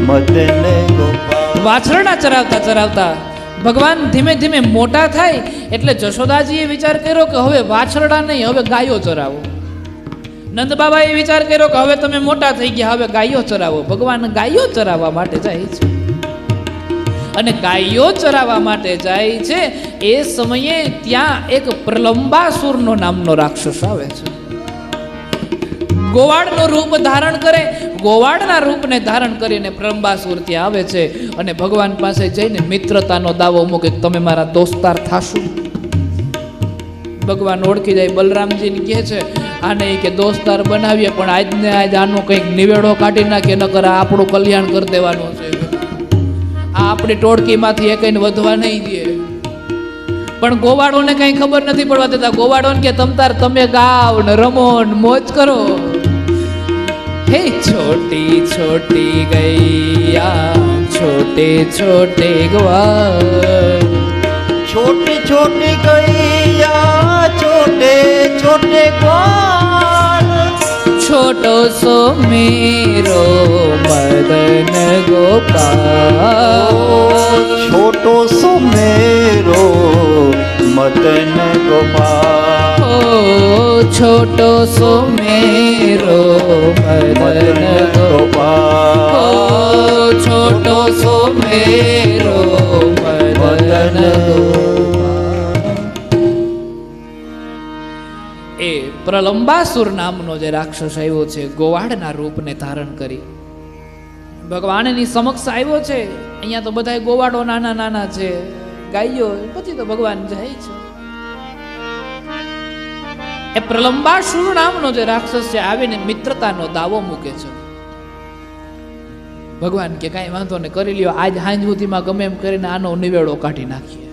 मदन गोपाल. વાછરડા ચરાવતા ચરાવતા ભગવાન ધીમે ધીમે મોટા થાય એટલે જશોદાજીએ વિચાર કર્યો કે હવે વાછરડા નહીં, હવે ગાયો ચરાવો. નંદ બાબાએ વિચાર કર્યો કે હવે તમે મોટા થઈ ગયા, હવે ગાયો ચરાવો. ભગવાન ગાયો ચરાવવા માટે જાય છે અને ગાયો ચરાવવા માટે જાય છે. એ સમયે ત્યાં એક પ્રલંબાસુરનો નામનો રાક્ષસ આવે છે. ગોવાળનું રૂપ ધારણ કરે. ગોવાળના રૂપને ધારણ કરીને પ્રલંબાસુર ત્યાં આવે છે અને ભગવાન પાસે જઈને મિત્રતાનો દાવો મૂકે કે તમે મારા દોસ્તાર થાશો. ભગવાન ઓળખી જાય, બલરામજીને કહે છે આને કે દોસ્તાર બનાવીએ, પણ આજને આજ આનો કંઈક નિવેડો કાઢી નાખીએ, નકર આપણું કલ્યાણ કરી દેવાનું છે. આ આપણી ટોળકીમાંથી એકઈને વધવા નહીં દે. પણ ગોવાળોને કઈ ખબર નથી પડવા દેતા. ગોવાળોને કે તમતાર તમે ગાવ ને રમો ને મોજ કરો. હે છોટી છોટી ગૈયા છોટે છોટે ગ્વાલ, छोटी छोटी गैया छोटे छोटे ग्वाल, छोटो सो मेरो मदन गोपाल, छोटो सो मेरो मदन गोपाल, ओ छोटो सो मेरो मदन गोपाल, ओ छोटो सो मेरो मदन गोपाल. એ પ્રલંબાસુર નામનો જે રાક્ષસ આવ્યો છે, ગોવાળના રૂપને ધારણ કરી ભગવાનની સમક્ષ આવ્યો છે. અહીંયા તો બધા ગોવાળો નાના નાના છે, ગાયો, પછી તો ભગવાન જાય છે. એ પ્રલંબાસુર નામનો જે રાક્ષસ છે આવીને મિત્રતાનો દાવો મૂકે છે. ભગવાન કે કાંઈ વાંધો ને કરી લ્યો, આજ સાંજ સુધીમાં ગમે એમ કરીને આનો નિવેડો કાઢી નાખીએ.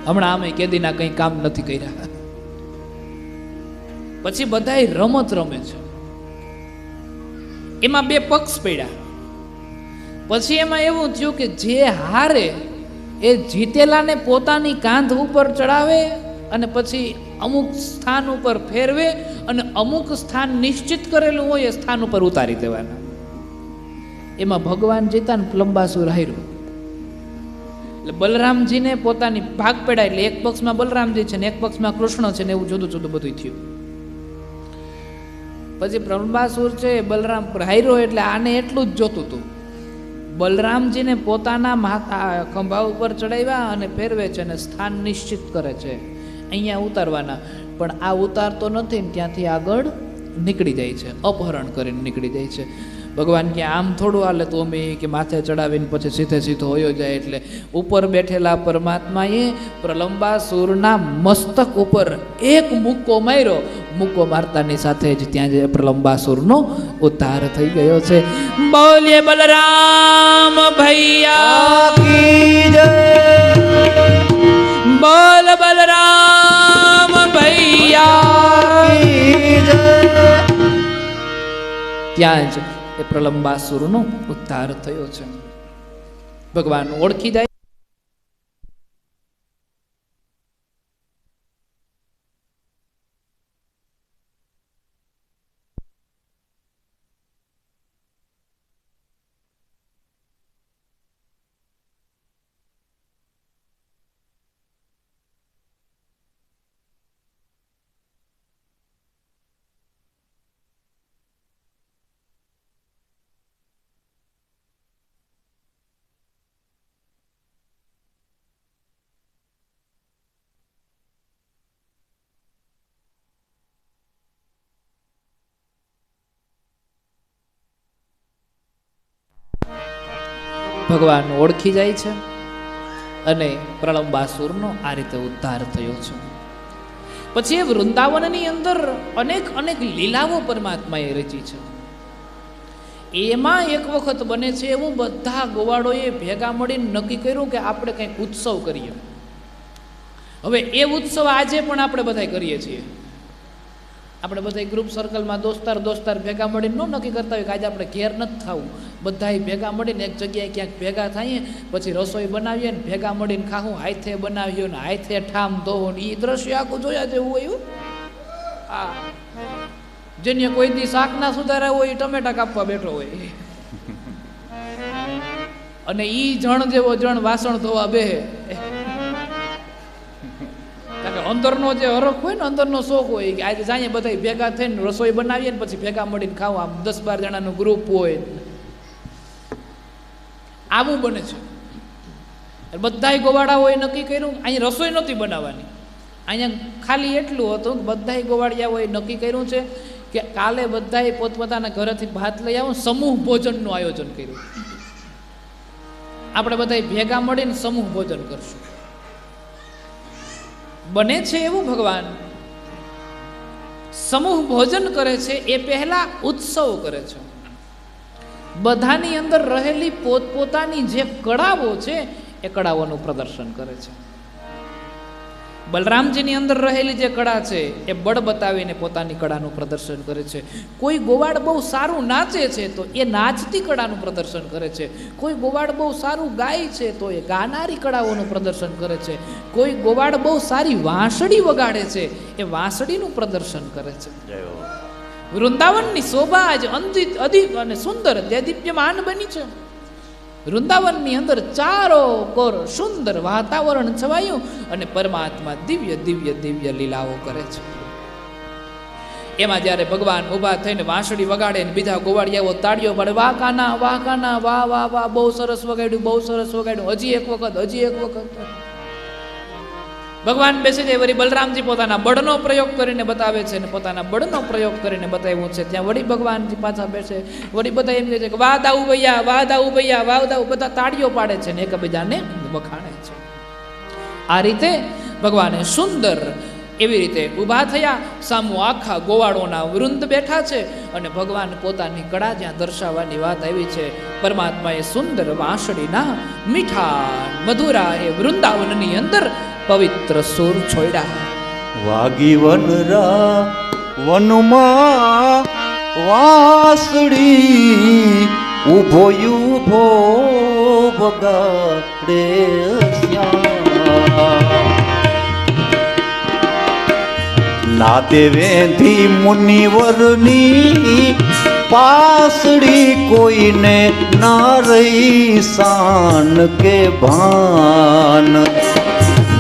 હમણાં અમે કેદીના કંઈ કામ નથી કર્યા. પછી બધાય રમત રમે છે. એમાં બે પક્ષ પડ્યા. પછી એમાં એવું થયું કે જે હારે એ જીતેલાને પોતાની કાંધ ઉપર ચડાવે અને પછી અમુક સ્થાન ઉપર ફેરવે અને અમુક સ્થાન નિશ્ચિત કરેલું હોય એ સ્થાન ઉપર ઉતારી દેવાના. એમાં ભગવાન જીતા ને પ્રલંબાસુર હાર્યો. એટલે બલરામજીને પોતાની ભાગ પડ્યા. એટલે એક પક્ષમાં બલરામજી છે ને એક પક્ષમાં કૃષ્ણ છે ને એવું જુદું જુદું બધું થયું. પછી પ્રલંબાસુર છે બલરામ પર હાર્યો. એટલે આને એટલું જ જોતું હતું. બલરામજીને પોતાના માથા ખંભા ઉપર ચડાવ્યા અને ફેરવે છે અને સ્થાન નિશ્ચિત કરે છે, અહીંયા ઉતારવાના. પણ આ ઉતારતો નથી ને ત્યાંથી આગળ નીકળી જાય છે, અપહરણ કરીને નીકળી જાય છે. ભગવાન કે આમ થોડું હાલે તો અમે કે માથે ચડાવીને પછી સીધે સીધો હોયો જાય. એટલે ઉપર બેઠેલા પરમાત્માએ પ્રલંબાસુરના મસ્તક ઉપર એક મુક્કો માર્યો. મુક્કો મારતાની સાથે જ ત્યાં જે પ્રલંબાસુરનો ઉદ્ધાર થઈ ગયો છે. બોલીએ બલરામ ભૈયા की जय, બોલ બલરામ ભૈયા की जय. ત્યાં જ એ પ્રલંબાસુરનો ઉદ્ધાર થયો છે. ભગવાન ઓળખી જાય. ભગવાન ઓળખી જાય છે અને પ્રલંબાસુરનો આ રીતે ઉદ્ધાર થયો છે. પછી એ વૃંદાવનની અંદર અનેક અનેક લીલાઓ પરમાત્માએ રચી છે. એમાં એક વખત બને છે એવું બધા ગોવાળોએ ભેગા મળીને નક્કી કર્યું કે આપણે કંઈક ઉત્સવ કરીએ. હવે એ ઉત્સવ આજે પણ આપણે બધા કરીએ છીએ. આપણે બધા ગ્રુપ સર્કલમાં દોસ્તાર ભેગા મળીને ન નક્કી કરતા હોય કે આજે આપણે ઘેર નથી થવું, બધા ભેગા મળીને એક જગ્યાએ ક્યાંક ભેગા થઈએ, પછી રસોઈ બનાવીએ ને ભેગા મળીને ખાવું, હાથે બનાવીએ ને હાથે ઠામ ધોવું. એ દ્રશ્ય આખું જોયા જેવું હોય. હા, જેને કોઈ દી શાક ના સુધાર્યા હોય એ ટમેટા કાપવા બેઠો હોય અને ઈ જણ જેવો જણ વાસણ ધોવા બેહે. કારણ કે અંદરનો જે હરખ હોય ને, અંદરનો શોખ હોય કે આજે જાય બધા ભેગા થઈને રસોઈ બનાવીએ ને પછી ભેગા મળીને ખાવા. આમ 10-12 જણાનું ગ્રુપ હોય, આવું બને છે. બધાય ગોવાળાઓએ નક્કી કર્યું અહીંયા રસોઈ નહોતી બનાવવાની. અહીંયા ખાલી એટલું હતું કે બધાય ગોવાળિયાઓએ નક્કી કર્યું છે કે કાલે બધાએ પોતપોતાના ઘરેથી ભાત લઈ આવો, સમૂહ ભોજનનું આયોજન કર્યું. આપણે બધા ભેગા મળીને સમૂહ ભોજન કરશું. બને છે એવું ભગવાન સમૂહ ભોજન કરે છે એ પહેલા ઉત્સવ કરે છે. બધાની અંદર રહેલી પોતપોતાની જે કળાઓ છે એ કળાઓનું પ્રદર્શન કરે છે. બલરામજીની અંદર રહેલી જે કળા છે એ બળ બતાવીને પોતાની કળાનું પ્રદર્શન કરે છે. કોઈ ગોવાળ બહુ સારું નાચે છે તો એ નાચતી કળાનું પ્રદર્શન કરે છે. કોઈ ગોવાળ બહુ સારું ગાય છે તો એ ગાનારી કળાઓનું પ્રદર્શન કરે છે. કોઈ ગોવાળ બહુ સારી વાંસળી વગાડે છે એ વાંસળીનું પ્રદર્શન કરે છે. જય હો. વૃંદાવનની શોભા જ અદિપ અને સુંદર દેદીપ્યમાન બની છે. વૃંદાવનની અંદર ચારો કોર સુંદર વાતાવરણ છવાયું અને પરમાત્મા દિવ્ય દિવ્ય દિવ્ય લીલાઓ કરે છે. એમાં જ્યારે ભગવાન ઊભા થઈને વાંસળી વગાડે ને બીજા ગોવાળિયાઓ તાળીઓ પાડે, વાહ કાના વાહ કાના, વાહ વાહ વાહ, બહુ સરસ વગાડ્યું, બહુ સરસ વગાડ્યું, હજી એક વખત, હજી એક વખત. ભગવાન બેસી જાય. વળી બલરામજી પોતાના બળનો પ્રયોગ કરીને બતાવે છે, અને પોતાના બળનો પ્રયોગ કરીને બતાવ્યું છે. ત્યાં વળી ભગવાનજી પાછા બેસે. વળી બધા એમ કહે છે કે વાહ દાઉ ભૈયા, વાહ દાઉ ભૈયા, વાહ દાઉ. બધા તાળીઓ પાડે છે ને એકબીજાને વખાણે છે. આ રીતે ભગવાને સુંદર એવી રીતે ઊભા થયા. સામુ આખા ગોવાળોના વૃંદ બેઠા છે અને ભગવાન પોતાની કળા જ્યાં દર્શાવવાની વાત આવી છે, પરમાત્માએ સુંદર વાંસળીના મીઠા મધુરા એ વૃંદાવનની અંદર પવિત્ર સુર છોડ્યા. વાગી વનરા વનમાં વાસળી ઉભો ઉભો વગાડે શ્યામ. નાદે વેંધી મુનિવરની પાસડી કોઈને ના રહી શાન કે ભાન.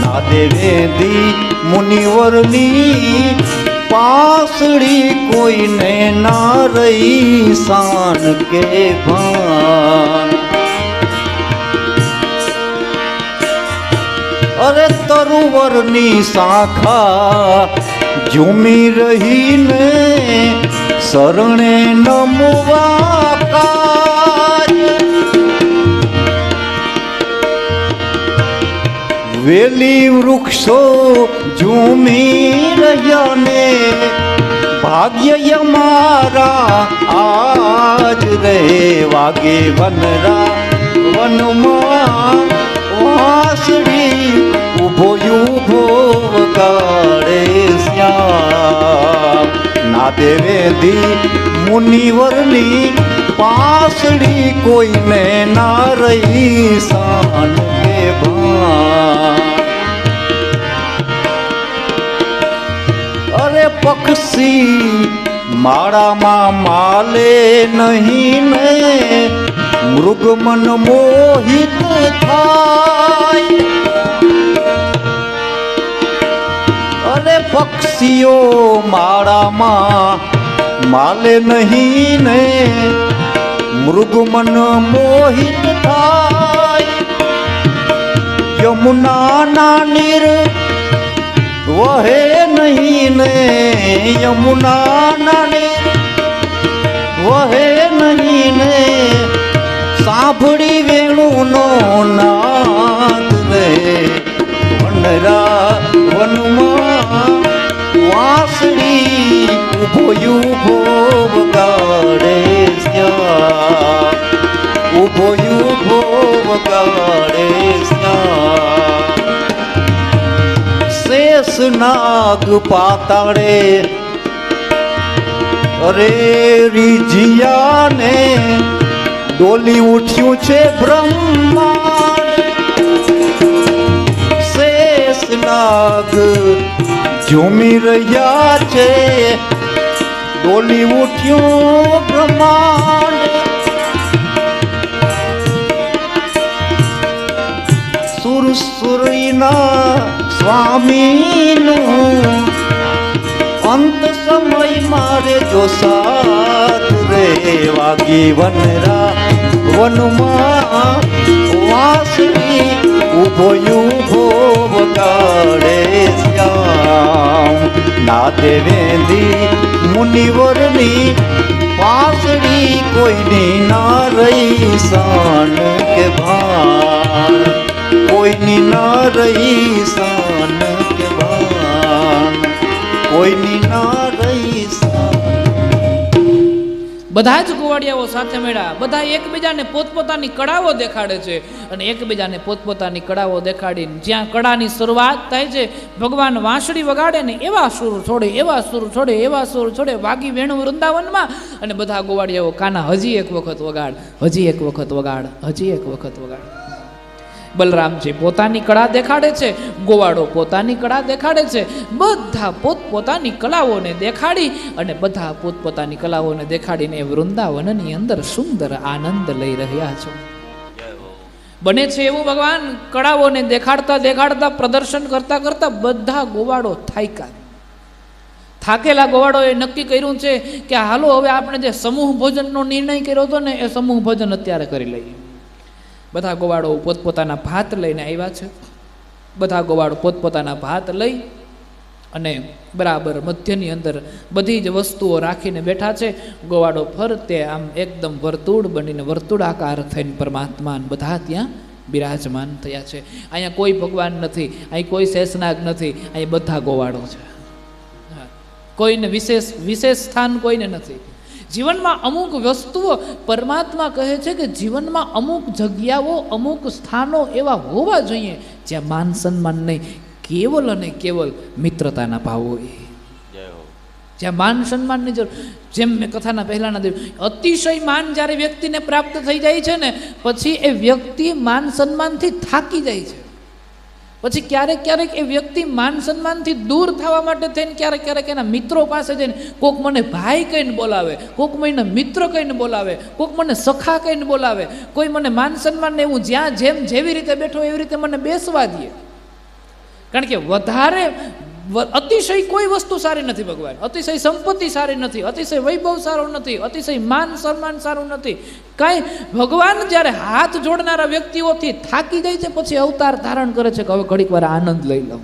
નાદે વેંધી મુનિવરની પાસડી કોઈને ના રહી શાન કે ભાન. અરે તરુવરની શાખા ઝૂમી રહીને શરણે નમવા કાજ. વેલી વૃક્ષો ઝૂમી રહ્યા ને ભાગ્ય અમારા આજ રે. વાગે વનરા વનમાં વાંસળી ઉભો ઉભો વગાડે શ્યામ. નાદે વેંધી મુનિવરની પાસડી કોઈને ના રહી શાન કે ભાન. અરે પક્ષી માળામાં માલે નહીં ને મૃગ મન મોહિત થાય. અરે પક્ષીઓ માળામાં માલે નહીં ને મૃગ મન મોહિત થાય. યમુના ના નીર વહે નહીં ને યમુના ના નીર વહે નહીં ને સાંભળી વેણુનો નાદ રે. વનરા વનમાં વાંસળી ઉભો ઉભો વગાડે શ્યામ. ઉભો ઉભો વગાડે શ્યામ. શેષ નાગ પાતાળે અરે રીજિયાને ડોલી ઉઠ્યું છે બ્રહ્માંડ. શેષ નાગ ઝૂમી રહ્યા છે ડોલી ઉઠ્યું બ્રહ્માંડ. સુરસુરીના સ્વામીનું અંત સમય મારે જો સાથ રે. વાગી વનરા વનમાં વાંસળી ઉભો ઉભો વગાડે શ્યામ. નાદે વેંધી મુનિવર ના રહી શાન કે બાન, કોઈની ના રહી શાન. બધા જ ગોવાળિયાઓ સાથે મળ્યા, બધા એકબીજાને પોતપોતાની કળાઓ દેખાડે છે અને એકબીજાને પોતપોતાની કળાઓ દેખાડીને જ્યાં કળાની શરૂઆત થાય છે, ભગવાન વાંસળી વગાડે ને એવા સુર છોડે, એવા સુર છોડે, એવા સુર છોડે વાગી વેણુ વૃંદાવનમાં. અને બધા ગોવાળિયાઓ કાના હજી એક વખત વગાડ, હજી એક વખત વગાડ, હજી એક વખત વગાડ. બલરામજી પોતાની કળા દેખાડે છે, ગોવાળો પોતાની કળા દેખાડે છે. બધા પોતપોતાની કલાઓને દેખાડી અને બધા પોતપોતાની કલાઓને દેખાડીને વૃંદાવનની અંદર સુંદર આનંદ લઈ રહ્યા છો. બને છે એવું ભગવાન કળાઓને દેખાડતા દેખાડતા, પ્રદર્શન કરતા કરતા બધા ગોવાળો થાકેલા ગોવાળોએ નક્કી કર્યું છે કે હાલો હવે આપણે જે સમૂહ ભોજનનો નિર્ણય કર્યો હતો ને એ સમૂહ ભોજન અત્યારે કરી લઈએ. બધા ગોવાળો પોતપોતાના ભાત લઈને આવ્યા છે. બધા ગોવાળો પોતપોતાના ભાત લઈ અને બરાબર મધ્યની અંદર બધી જ વસ્તુઓ રાખીને બેઠા છે. ગોવાળો ફરતે આમ એકદમ વર્તુળ બનીને વર્તુળાકાર થઈને પરમાત્મા બધા ત્યાં બિરાજમાન થયા છે. અહીંયા કોઈ ભગવાન નથી, અહીં કોઈ શેષનાગ નથી, અહીં બધા ગોવાળો છે. કોઈને વિશેષ સ્થાન કોઈને નથી. જીવનમાં અમુક વસ્તુઓ પરમાત્મા કહે છે કે જીવનમાં અમુક જગ્યાઓ, અમુક સ્થાનો એવા હોવા જોઈએ જ્યાં માન સન્માન નહીં, કેવલ અને કેવલ મિત્રતાના ભાવ હોય, જ્યાં માન સન્માનની જરૂર. જેમ મેં કથાના પહેલાના દિવસ, અતિશય માન જ્યારે વ્યક્તિને પ્રાપ્ત થઈ જાય છે ને પછી એ વ્યક્તિ માન સન્માનથી થાકી જાય છે. પછી ક્યારેક ક્યારેક એ વ્યક્તિ માન સન્માનથી દૂર થવા માટે થઈને ક્યારેક ક્યારેક એના મિત્રો પાસે જઈને કોક મને ભાઈ કહીને બોલાવે, કોક મને મિત્ર કહીને બોલાવે, કોક મને સખા કહીને બોલાવે, કોઈ મને માન સન્માનને હું જ્યાં જેમ જેવી રીતે બેઠો એવી રીતે મને બેસવા દે. કારણ કે વધારે અતિશય કોઈ વસ્તુ સારી નથી ભગવાન, અતિશય સંપત્તિ સારી નથી, અતિશય વૈભવ સારો નથી, અતિશય માન સન્માન સારું નથી. કાંઈ ભગવાન જ્યારે હાથ જોડનારા વ્યક્તિઓથી થાકી જાય છે પછી અવતાર ધારણ કરે છે કે હવે ઘડીક વાર આનંદ લઈ લઉં.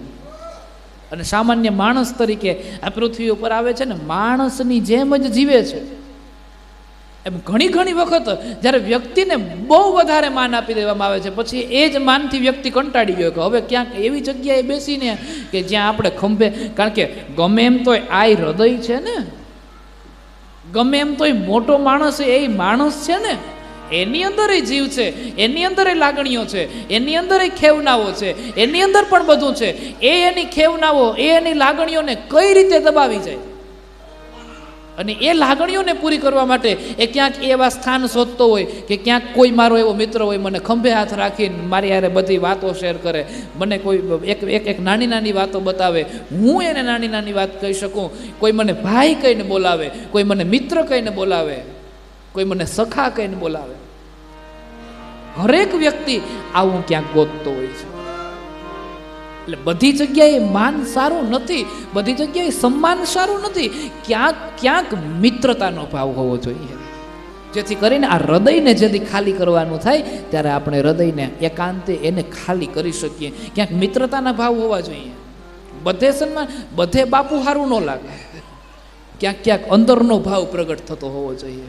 અને સામાન્ય માણસ તરીકે આ પૃથ્વી ઉપર આવે છે ને માણસની જેમ જ જીવે છે. એમ ઘણી ઘણી વખત જ્યારે વ્યક્તિને બહુ વધારે માન આપી દેવામાં આવે છે પછી એ જ માનથી વ્યક્તિ કંટાળી ગયો કે હવે ક્યાંક એવી જગ્યાએ બેસીને કે જ્યાં આપણે ખંભે. કારણ કે ગમે એમ તોય આ હૃદય છે ને, ગમે એમ તોય મોટો માણસ એ માણસ છે ને, એની અંદર એ જીવ છે, એની અંદર એ લાગણીઓ છે, એની અંદર એ ખેવનાઓ છે, એની અંદર પણ બધું છે. એ એની ખેવનાઓ, એ એની લાગણીઓને કઈ રીતે દબાવી જાય અને એ લાગણીઓને પૂરી કરવા માટે એ ક્યાંક એવા સ્થાન શોધતો હોય કે ક્યાંક કોઈ મારો એવો મિત્ર હોય મને ખંભે હાથ રાખીને મારી યારે બધી વાતો શેર કરે, મને કોઈ એક નાની નાની વાતો બતાવે, હું એને નાની નાની વાત કહી શકું, કોઈ મને ભાઈ કહીને બોલાવે, કોઈ મને મિત્ર કહીને બોલાવે, કોઈ મને સખા કહીને બોલાવે. હરેક વ્યક્તિ આવું ક્યાંક ગોતતો હોય છે. એટલે બધી જગ્યાએ માન સારું નથી, બધી જગ્યાએ સન્માન સારું નથી. ક્યાંક ક્યાંક મિત્રતાનો ભાવ હોવો જોઈએ, જેથી કરીને આ હૃદયને જેથી ખાલી કરવાનું થાય ત્યારે આપણે હૃદયને એકાંતે એને ખાલી કરી શકીએ. ક્યાંક મિત્રતાના ભાવ હોવા જોઈએ. બધે સન્માન, બધે બાપુ સારું ન લાગે, ક્યાંક ક્યાંક અંદરનો ભાવ પ્રગટ થતો હોવો જોઈએ.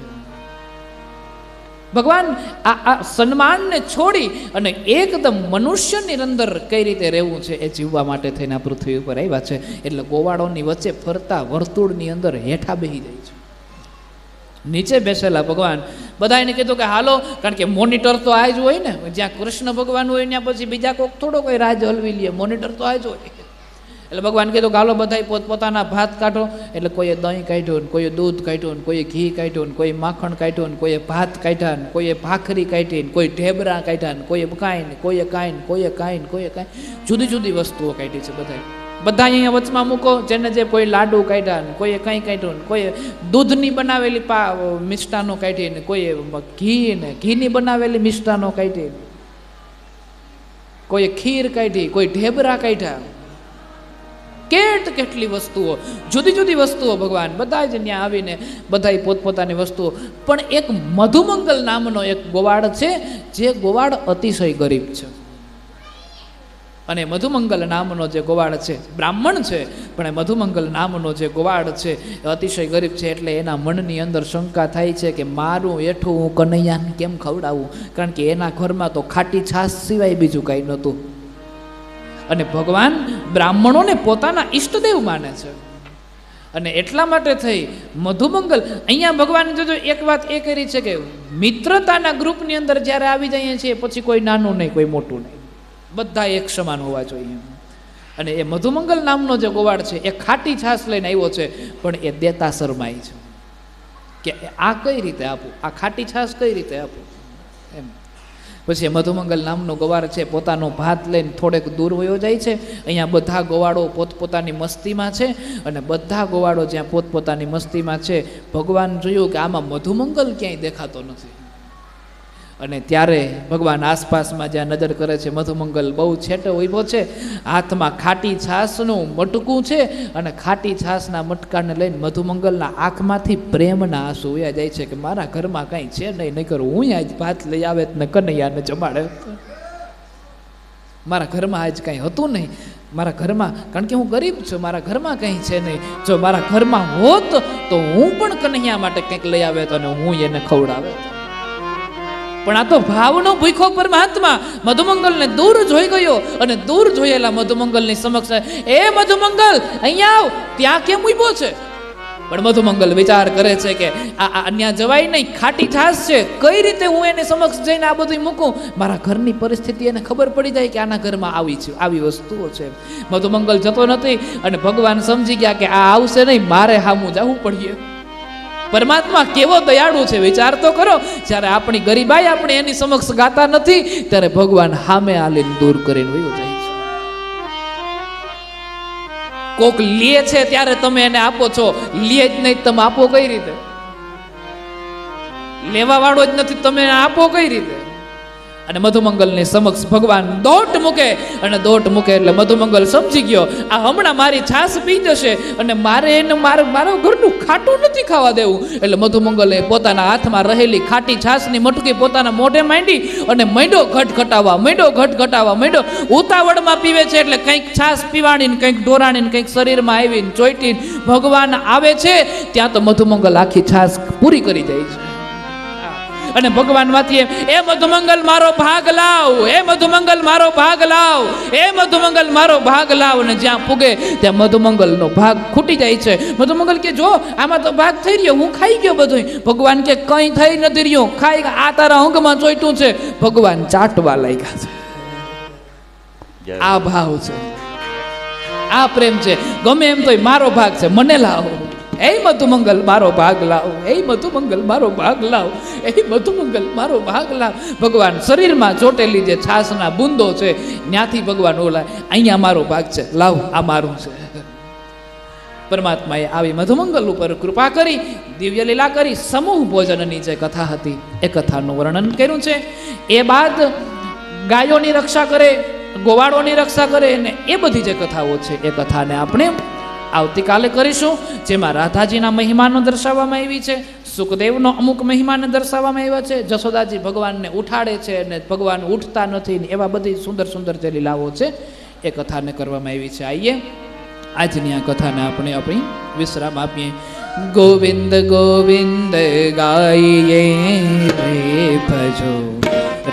ભગવાન આ સન્માનને છોડી અને એકદમ મનુષ્યની અંદર કઈ રીતે રહેવું છે એ જીવવા માટે થઈને આ પૃથ્વી ઉપર આવ્યા છે. એટલે ગોવાળોની વચ્ચે ફરતા વર્તુળની અંદર હેઠા બેસી જાય છે. નીચે બેસેલા ભગવાન બધા એને કીધું કે હાલો, કારણ કે મોનિટર તો આ જ હોય ને, જ્યાં કૃષ્ણ ભગવાન હોય ત્યાં પછી બીજા કોઈક થોડો કોઈ રાજ હલવી લે, મોનિટર તો આ જ હોય. એટલે ભગવાન કીધું કે હાલો બધા પોતપોતાના ભાત કાઢો. એટલે કોઈએ દહીં કાઢ્યું ને, કોઈએ દૂધ કાઢ્યું ને, કોઈએ ઘી કાઢ્યું ને, કોઈએ માખણ કાઢ્યું ને, કોઈએ ભાત કાઢ્યા ને, કોઈએ ભાખરી કાઢી ને, કોઈ ઢેબરા કાઢ્યા ને, કોઈએ કાંઈ ને, કોઈએ કાંઈ ને, કોઈએ કાંઈ ને, કોઈએ કાંઈ, જુદી જુદી વસ્તુઓ કાઢી છે બધા અહીંયા વચમાં મૂકો. જેને જે કોઈ લાડુ કાઢ્યા ને, કોઈએ કંઈ કાઢ્યું ને, કોઈએ દૂધની બનાવેલી મિષ્ટાનો કાઢી ને, કોઈએ ઘીની બનાવેલી મિષ્ટાનો કાઢી, કોઈએ ખીર કાઢી, કોઈ ઢેબરા કાઢ્યા, કેટલી વસ્તુઓ, જુદી જુદી વસ્તુઓ ભગવાન બધા જ ત્યાં આવીને બધા પોતપોતાની વસ્તુઓ. પણ એક મધુમંગલ નામનો એક ગોવાળ છે, જે ગોવાળ અતિશય ગરીબ છે. અને મધુમંગલ નામનો જે ગોવાળ છે બ્રાહ્મણ છે, પણ એ મધુમંગલ નામનો જે ગોવાળ છે એ અતિશય ગરીબ છે. એટલે એના મનની અંદર શંકા થાય છે કે મારું એઠું હું કનૈયાને કેમ ખવડાવું, કારણ કે એના ઘરમાં તો ખાટી છાશ સિવાય બીજું કાંઈ નહોતું. અને ભગવાન બ્રાહ્મણોને પોતાના ઈષ્ટદેવ માને છે. અને એટલા માટે થઈ મધુમંગલ અહીંયા ભગવાન જોજો એક વાત એ કરી છે કે મિત્રતાના ગ્રુપની અંદર જ્યારે આવી જઈએ છીએ પછી કોઈ નાનું નહીં, કોઈ મોટું નહીં, બધા એક સમાન હોવા જોઈએ. અને એ મધુમંગલ નામનો જે ગોવાળ છે એ ખાટી છાશ લઈને આવ્યો છે, પણ એ દેતા શરમાય છે કે આ કઈ રીતે આપું, આ ખાટી છાશ કઈ રીતે આપું એમ. પછી મધુમંગલ નામનો ગોવાળ છે પોતાનો ભાત લઈને થોડેક દૂર વયો જાય છે. અહીંયા બધા ગોવાળો પોતપોતાની મસ્તીમાં છે, અને બધા ગોવાળો જ્યાં પોતપોતાની મસ્તીમાં છે, ભગવાન જોયું કે આમાં મધુમંગલ ક્યાંય દેખાતો નથી. અને ત્યારે ભગવાન આસપાસમાં જ્યાં નજર કરે છે, મધુમંગલ બહુ છેટો ઊભો છે, હાથમાં ખાટી છાશનું મટકું છે, અને ખાટી છાશના મટકાને લઈને મધુમંગલના આંખમાંથી પ્રેમના આંસુ વયા જાય છે કે મારા ઘરમાં કાંઈ છે નહીં, નહીં કરું હું આજ ભાત લઈ આવે ને કનૈયાને જમાડે. મારા ઘરમાં આજ કાંઈ હતું નહીં, મારા ઘરમાં, કારણ કે હું ગરીબ છું, મારા ઘરમાં કંઈ છે નહીં. જો મારા ઘરમાં હોત તો હું પણ કનૈયા માટે કંઈક લઈ આવે તો અને હું એને ખવડાવે. પણ આ તો ભાવનો ભૂખો પરમાત્મા મધુમંગલને દૂર જોઈ ગયો, અને દૂર જોયેલા મધુમંગલની સમક્ષ એ મધુમંગલ અહીંયા આવ, ત્યાં કેમ ઊભો છે? પણ મધુમંગલ વિચાર કરે છે કે આ અન્ય જવાય નહીં, ખાટી છાશ છે, કઈ રીતે હું એને સમક્ષ જઈને આ બધું મૂકું? મારા ઘરની પરિસ્થિતિ એને ખબર પડી જાય કે આના ઘરમાં આવી વસ્તુઓ છે. મધુમંગલ જતો નથી, અને ભગવાન સમજી ગયા કે આ આવશે નહીં, મારે હામું જવું પડીએ. પરમાત્મા કેવો દયાળુ છે, વિચાર તો કરો. જ્યારે આપણી ગરીબાઈ આપણે એની સમક્ષ ગાતા નથી, ત્યારે ભગવાન હામે આલીને દૂર કરીને વયો જાય છે. કોક લે છે ત્યારે તમે એને આપો છો, લે જ નહીં તમે આપો કઈ રીતે? લેવા વાળો જ નથી, તમે એને આપો કઈ રીતે? અને મધુમંગલની સમક્ષ ભગવાન દોટ મૂકે, અને દોટ મૂકે એટલે મધુમંગલ સમજી ગયો આ હમણાં મારી છાશ પી જશે, અને મારે એને મારા ઘરનું ખાટું નથી ખાવા દેવું. એટલે મધુમંગલે પોતાના હાથમાં રહેલી ખાટી છાશની મટકી પોતાના મોઢે માંડી અને માંડ્યો ઘટઘટાવા. ઉતાવળમાં પીવે છે એટલે કંઈક છાશ પીવાડીને, કંઈક ઢોરાણીને, કંઈક શરીરમાં આવીને ચોઈટીને ભગવાન આવે છે ત્યાં તો મધુમંગલ આખી છાશ પૂરી કરી જાય છે. અને ભગવાન માંથી એ મધુમંગલ મારો ભાગ લાવ, એ મધુમંગલ મારો ભાગ લાવ, એ મધુમંગલ મારો ભાગ લાવ. અને જ્યાં પૂગે ત્યાં મધુમંગલનો ભાગ ખૂટી જાય છે. મધુમંગલ કે જો આમાં તો ભાગ થઈ રહ્યો, હું ખાઈ ગયો બધું. ભગવાન કે કંઈ થઈ નથી રહ્યું, ખાઈ આ તારા અંગમાં ચોઈટું છે. ભગવાન ચાટવા લાગ્યા છે. આ ભાવ છે, આ પ્રેમ છે. ગમે એમ તો મારો ભાગ છે, મને લાવો. એ મધુમંગલ મારો ભાગ લાવ, એ મધુમંગલ મારો ભાગ લાવ, એ મધુમંગલ મારો ભાગ લાવ. ભગવાન શરીરમાં ચોટેલી જે છાશના બુંદો છે ત્યાંથી ભગવાન ઓલા અહીંયા મારો ભાગ છે, લાવ આ મારું છે. પરમાત્માએ આવી મધુમંગલ ઉપર કૃપા કરી, દિવ્ય લીલા કરી. સમૂહ ભોજનની જે કથા હતી એ કથાનું વર્ણન કર્યું છે. એ બાદ ગાયોની રક્ષા કરે, ગોવાળોની રક્ષા કરે, અને એ બધી જે કથાઓ છે એ કથાને આપણે આવતીકાલે કરીશું, જેમાં રાધાજીના મહિમાનો દર્શાવવામાં આવી છે, સુખદેવનો અમુક મહિમાને દર્શાવવામાં આવ્યા છે, જશોદાજી ભગવાનને ઉઠાડે છે અને ભગવાન ઉઠતા નથી, એવા બધી સુંદર સુંદર જે લીલાઓ છે એ કથાને કરવામાં આવી છે. આઈએ આજની આ કથાને આપણે આપણી વિશ્રામ આપીએ. ગોવિંદ ગોવિંદ ગાઈએ રે ભજો,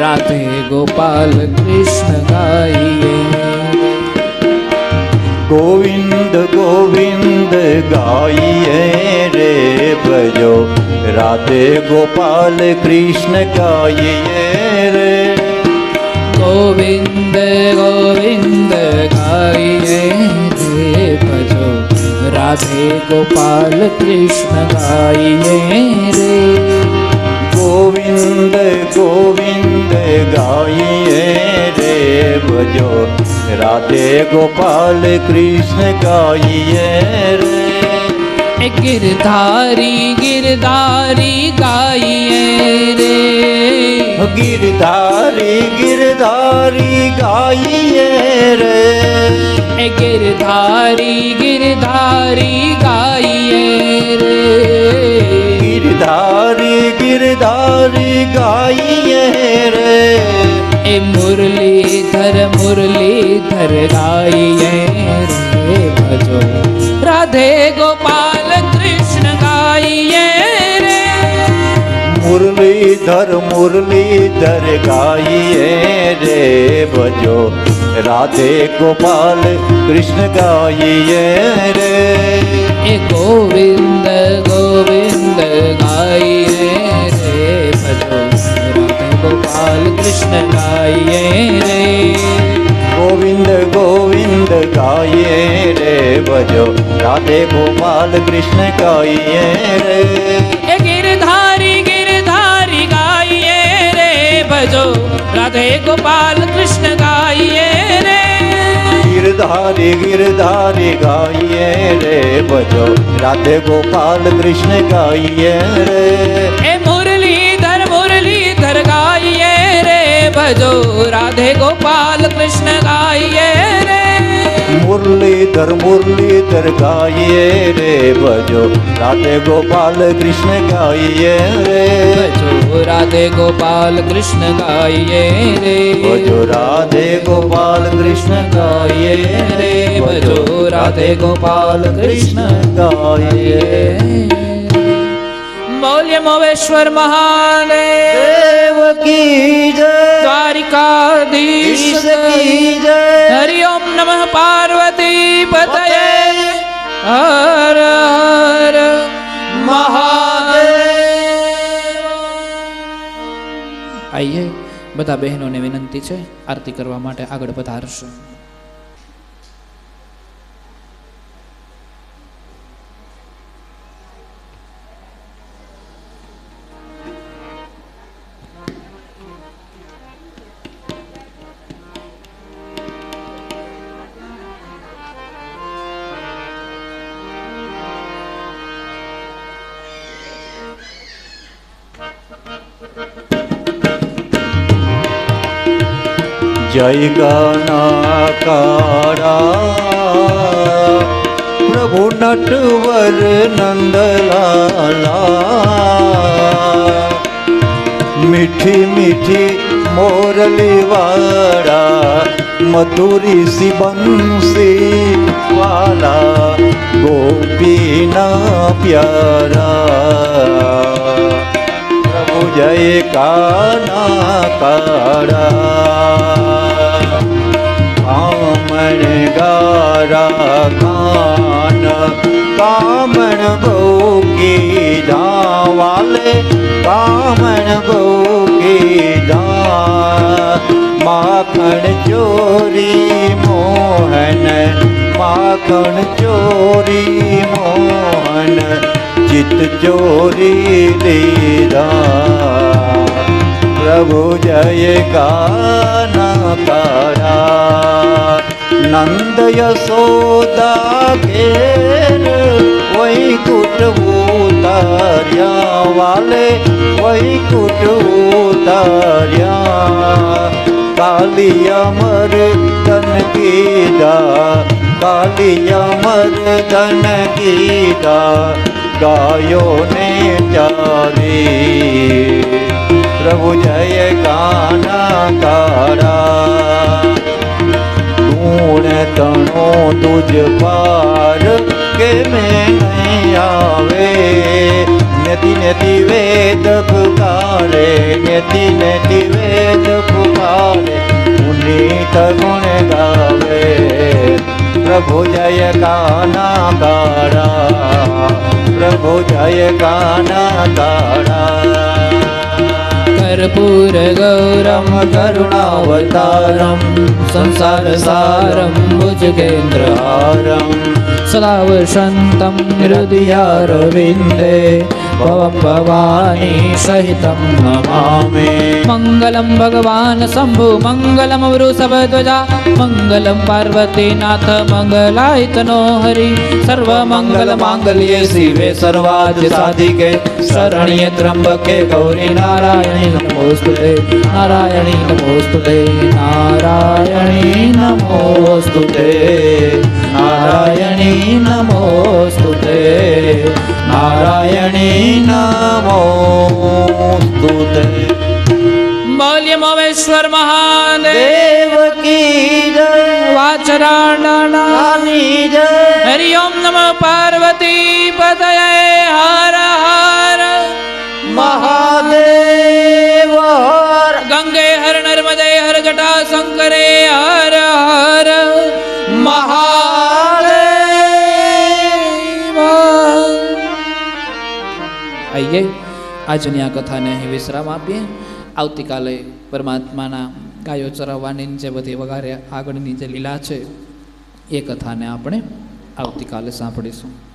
રાધે ગોપાલ કૃષ્ણ ગાઈએ. ગોવિંદ ગોવિંદ ગાઈએ રે ભજો, રાધે ગોપાલ કૃષ્ણ ગાઈએ રે. ગોવિંદ ગોવિંદ ગાઈએ રે ભજો, રાધે ગોપાલ કૃષ્ણ ગાઈએ રે. ગોવિંદ ગોવિંદ ગાઈએ રે ભજો, રાધે ગોપાલ કૃષ્ણ ગાઈએ રે. गिरधारी गिरधारी गाइए रे, गिरधारी गिरधारी गाइए रे. गिरधारी गिरधारी गाइए रे. गिरधारी गिरधारी गाइए रे. ए मुरलीधर मुरलीधर गाइए रे भजो, राधे गोपाल कृष्ण गाइए रे. मुरलीधर मुरलीधर गाइए रे भजो, राधे गोपाल कृष्ण गाइए रे। એ ગોવિંદ ગોવિંદ ગાઈએ રે ભજો રાધે ગોપાલ કૃષ્ણ ગાઈએ રે। गोविंद गोविंद गाइए रे भजो राधे गोपाल कृष्ण गाइए रे। એ ગિરધારી ગિરધારી ગાઈએ રે ભજો રાધે ગોપાલ કૃષ્ણ ગાઈએ રે। गिरधारी गिरधारी गाइए रे भजो राधे गोपाल कृष्ण गाइए रे। એ મુરલીધર ગાઈએ રે ભજો રાધે ગોપાલ કૃષ્ણ ગાઈએ રે। मुरलीधर गाइए रे भजो राधे गोपाल कृष्ण गाइए रे। ભજો રાધે ગોપાલ કૃષ્ણ ગાઈએ રે। भजो राधे गोपाल कृष्ण गाइए रे। भजो राधे गोपाल कृष्ण गाइए। बोलिए मोवेश्वर महादेव देव की जय द्वारिकाधीश की जय। हरि ओम नमः पार्वती पतये हर हर महादेव। आइए બધા બહેનોને વિનંતી છે આરતી કરવા માટે આગળ પધારશો। जय गानाकारा प्रभु नटवर नंदलाला। मीठी मीठी मोरली वाला मधुरी सी बंसी वाला गोपी ना प्यारा। प्रभु जय कानाकारा कामण गारा कान कामण गो की वाले कामण गो की माखण चोरी मोहन माखण चोरी मोहन चित चोरी लीला। प्रभु जय गाना कारा नंद यशोदा घेर वही कुट उतार्या वाले वही कुट उतार्या। काली अमर धन गीता काली अमर धन गीता गायो ने चारी। प्रभु जय गाना कारा गुण तणो तुझ पार के में नहीं आवे। नदी नदी वेद पुकारे नदी नदी वेद पुकारे पुनीत गुण गावे। प्रभु जय गाना कारा प्रभु जय गाना कारा। कर्पूर गौरम करुणावतारम संसार सारम भुजगेन्द्रहारम सदा वसन्तं हृदयारविन्दे भवं भवानी सहितं नमामि। मङ्गलं भगवान् शम्भु मङ्गलं वृषभध्वजा मङ्गलं पार्वतीनाथ मङ्गलायतनो हरि। सर्वमङ्गलमाङ्गल्ये शिवे सर्वार्थसाधिके शरण्ये त्र्यम्बके गौरी नारायणी नमोस्तुते नारायणी नमोस्तुते नारायणी नमोस्तुते नारायणी नमोस्तुते नारायणी नमोस्तुते। बोलिए मोवेश्वर महादेव की जय वाचराणानी जय। हरि ओम नमः पार्वती पतये हर हर महादेव हर गंगे हर नर्मदे हर જટા શંકરે હર હર મહાદેવ. આઈએ આજની આ કથાને અહીં વિશ્રામ આપીએ. આવતીકાલે પરમાત્માના ગાયો ચરાવવાની જે બધી વગારે આગળની જે લીલા છે એ કથાને આપણે આવતીકાલે સાંભળીશું.